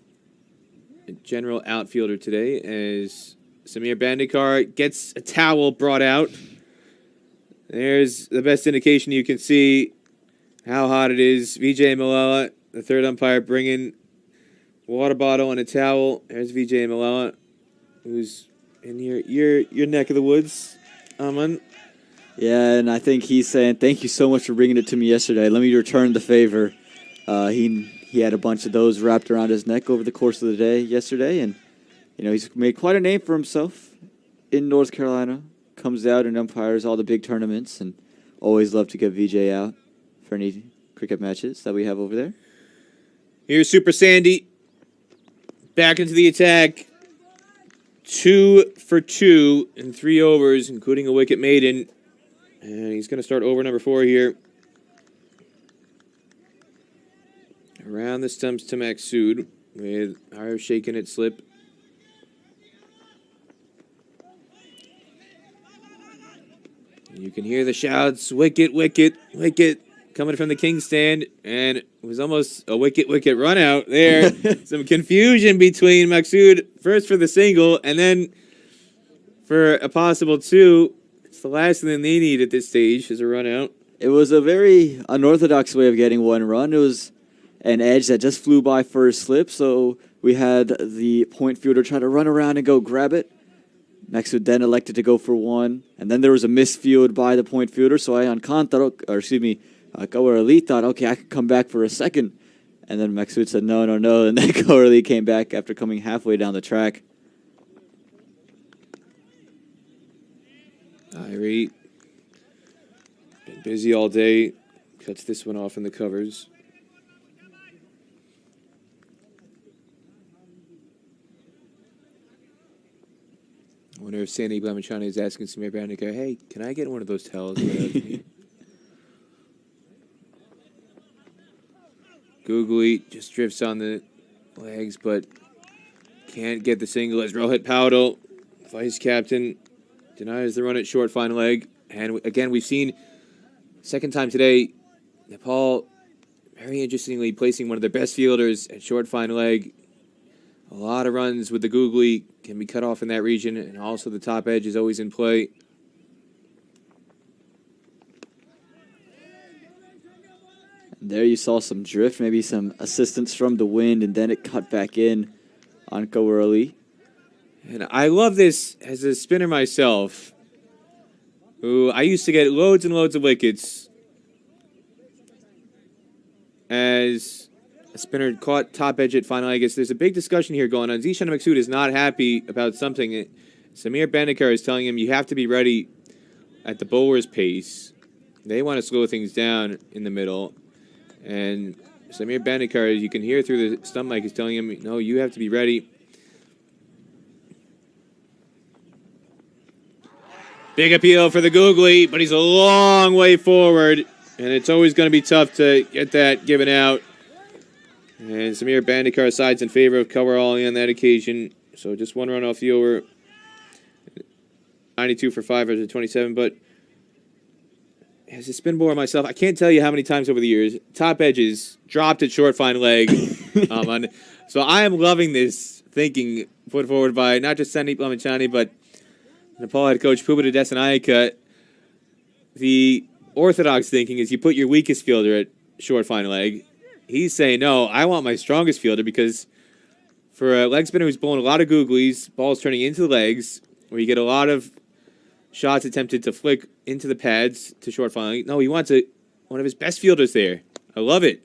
a general outfielder today as Samir Bandikar gets a towel brought out. There's the best indication you can see how hot it is. Vijay Malala, the third umpire, bringing water bottle and a towel. There's Vijay Malala, who's in your neck of the woods, Aman. Yeah, and I think he's saying, thank you so much for bringing it to me yesterday. Let me return the favor. He had a bunch of those wrapped around his neck over the course of the day yesterday, and he's made quite a name for himself in North Carolina. Comes out and umpires all the big tournaments, and always love to get VJ out for any cricket matches that we have over there. Here's Super Sandy. Back into the attack. 2 for 2 in 3 overs, including a wicket maiden. And he's going to start over number 4 here. Around the stumps to Maksud with Irish shaking it slip. You can hear the shouts, wicket, wicket, wicket, coming from the King's stand, and it was almost a wicket, wicket run out there. Some confusion between Maksud, first for the single, and then for a possible 2. It's the last thing they need at this stage is a run out. It was a very unorthodox way of getting one run. It was an edge that just flew by for a slip, so we had the point fielder try to run around and go grab it. Maxud then elected to go for one, and then there was a misfield by the point fielder, so Kawarali thought, okay, I could come back for a second. And then Maxud said, no, and then Kawarali came back after coming halfway down the track. Irie, been busy all day, cuts this one off in the covers. I wonder if Sandy Blamachani is asking Samir Bandikar, hey, can I get one of those towels? Googly just drifts on the legs, but can't get the single as Rohit Paudel, vice captain, denies the run at short fine leg. And again, we've seen, second time today, Nepal very interestingly placing one of their best fielders at short fine leg. A lot of runs with the googly can be cut off in that region, and also the top edge is always in play. And there you saw some drift, maybe some assistance from the wind, and then it cut back in on Kawarali. And I love this as a spinner myself, who I used to get loads and loads of wickets as a spinner caught top edge at final. I guess there's a big discussion here going on. Zishan Maksud is not happy about something. Samir Bandikar is telling him you have to be ready at the bowler's pace. They want to slow things down in the middle. And Samir Bandikar, as you can hear through the stump mic, is telling him, no, you have to be ready. Big appeal for the googly, but he's a long way forward. And it's always going to be tough to get that given out. And Samir Bandikar sides in favor of Kawarali on that occasion. So just one run off the over. 92 for 5 after 27. But as a spin bowler myself, I can't tell you how many times over the years, top edges dropped at short fine leg. So I am loving this thinking put forward by not just Sandeep Lamachani, but Nepal head coach Pubita Desanayake. The orthodox thinking is you put your weakest fielder at short fine leg. He's saying, no, I want my strongest fielder, because for a leg spinner who's bowling a lot of googlies, balls turning into the legs, where you get a lot of shots attempted to flick into the pads to short fine leg. No, he wants one of his best fielders there. I love it.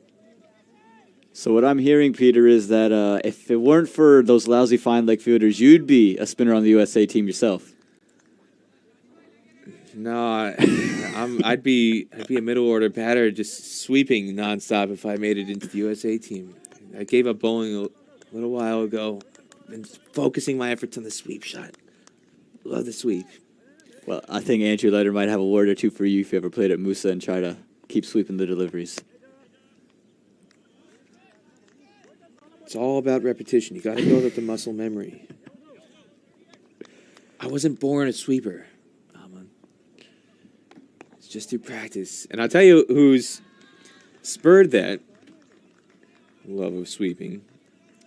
So what I'm hearing, Peter, is that if it weren't for those lousy fine leg fielders, you'd be a spinner on the USA team yourself. No, I'd be a middle order batter just sweeping nonstop if I made it into the USA team. I gave up bowling a little while ago and focusing my efforts on the sweep shot. Love the sweep. Well, I think Andrew Leiter might have a word or two for you if you ever played at Musa and try to keep sweeping the deliveries. It's all about repetition. You got to build up the muscle memory. I wasn't born a sweeper. Just through practice. And I'll tell you who's spurred that love of sweeping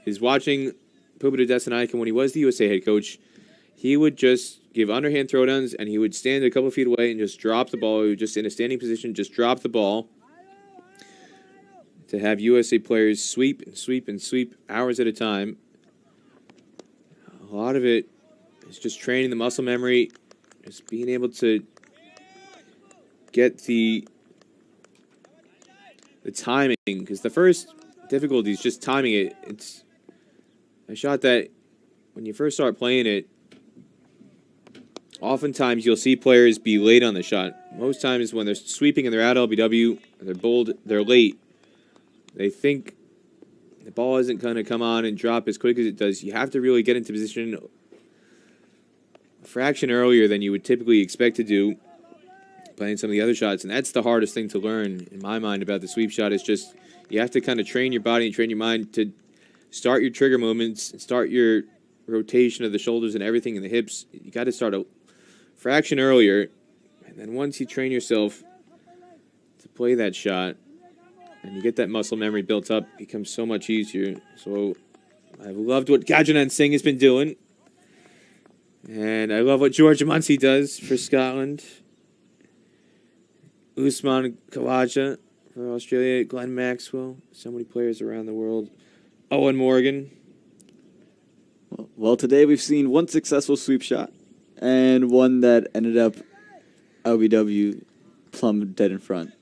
is watching Pubita Desanayake when he was the USA head coach. He would just give underhand throwdowns, and he would stand a couple feet away and just drop the ball. He would just in a standing position, just drop the ball to have USA players sweep and sweep and sweep hours at a time. A lot of it is just training the muscle memory, just being able to get the timing, because the first difficulty is just timing it. It's a shot that when you first start playing it, oftentimes you'll see players be late on the shot. Most times when they're sweeping and they're out LBW, they're late. They think the ball isn't going to come on and drop as quick as it does. You have to really get into position a fraction earlier than you would typically expect to do playing some of the other shots, and that's the hardest thing to learn in my mind about the sweep shot. Is just you have to kind of train your body and train your mind to start your trigger movements, start your rotation of the shoulders and everything in the hips. You got to start a fraction earlier, and then once you train yourself to play that shot and you get that muscle memory built up, it becomes so much easier. So I've loved what Gajanan Singh has been doing, and I love what George Muncie does for Scotland. Usman Khawaja for Australia, Glenn Maxwell, so many players around the world. Owen Morgan. Well, today we've seen one successful sweep shot, And one that ended up LBW plumb dead in front.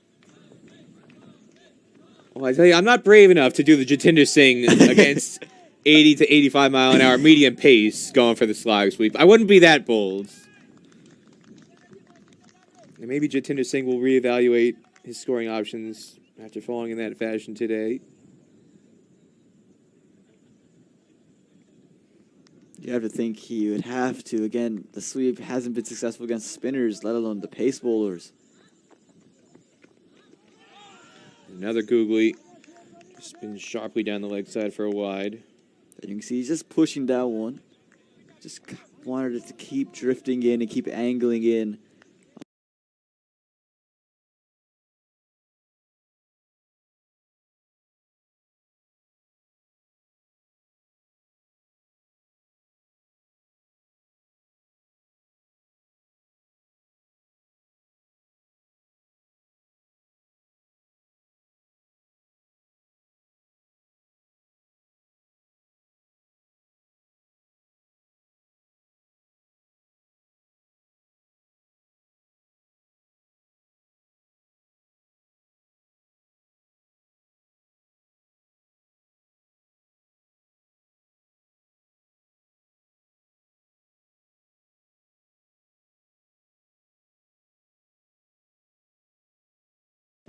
Well, I tell you, I'm not brave enough to do the Jatinder Singh against 80 to 85 mile an hour medium pace going for the slog sweep. I wouldn't be that bold. And maybe Jatinder Singh will reevaluate his scoring options after falling in that fashion today. You have to think he would have to. Again, the sweep hasn't been successful against spinners, let alone the pace bowlers. Another googly. Spins sharply down the leg side for a wide. And you can see he's just pushing down one. Just wanted it to keep drifting in and keep angling in.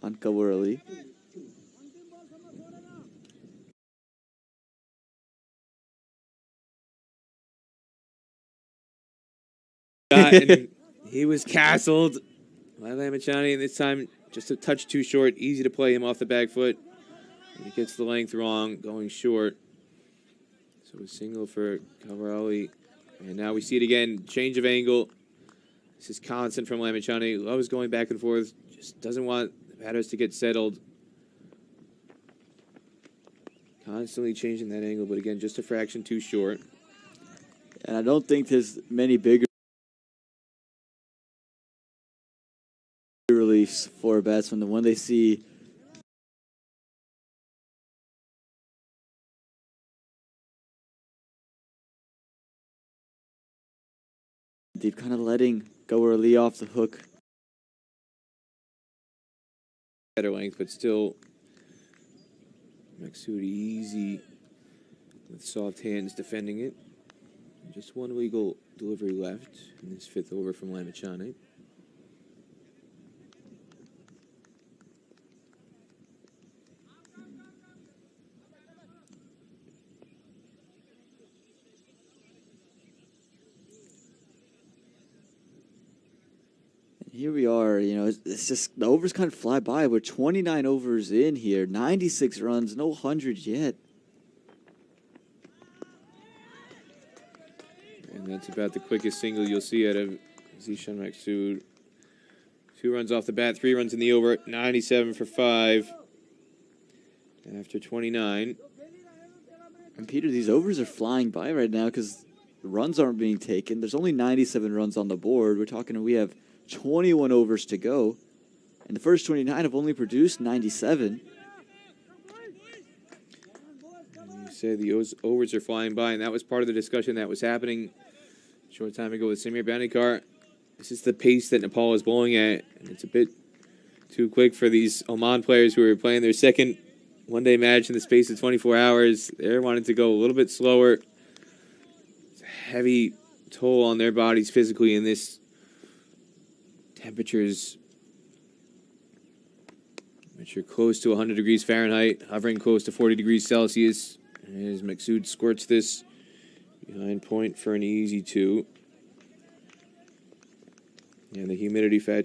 On cover early. And he was castled by Lamachani, and this time just a touch too short. Easy to play him off the back foot. And he gets the length wrong, going short. So a single for Cavarelli. And now we see it again. Change of angle. This is constant from Lamachani. Loves going back and forth. Just doesn't want the batters to get settled. Constantly changing that angle, but again, just a fraction too short. And I don't think there's many bigger reliefs for a batsman than when they see they're kind of letting go early off the hook. Better length, but still Maksudi easy with soft hands defending it. Just one legal delivery left in this fifth over from Lamachani. Here we are, it's just the overs kind of fly by. We're 29 overs in here, 96 runs, no 100 yet. And that's about the quickest single you'll see out of Zishan Maksud. 2 runs off the bat, 3 runs in the over, 97 for 5 after 29. And Peter, these overs are flying by right now because the runs aren't being taken. There's only 97 runs on the board. We have 21 overs to go, and the first 29 have only produced 97. You said the overs are flying by, and that was part of the discussion that was happening a short time ago with Samir Bandikar. This is the pace that Nepal is bowling at, and it's a bit too quick for these Oman players who are playing their second one-day match in the space of 24 hours. They're wanting to go a little bit slower. It's a heavy toll on their bodies physically in this temperatures which are close to 100 degrees Fahrenheit, hovering close to 40 degrees Celsius. As Maksud squirts this behind point for an easy 2. And the humidity factor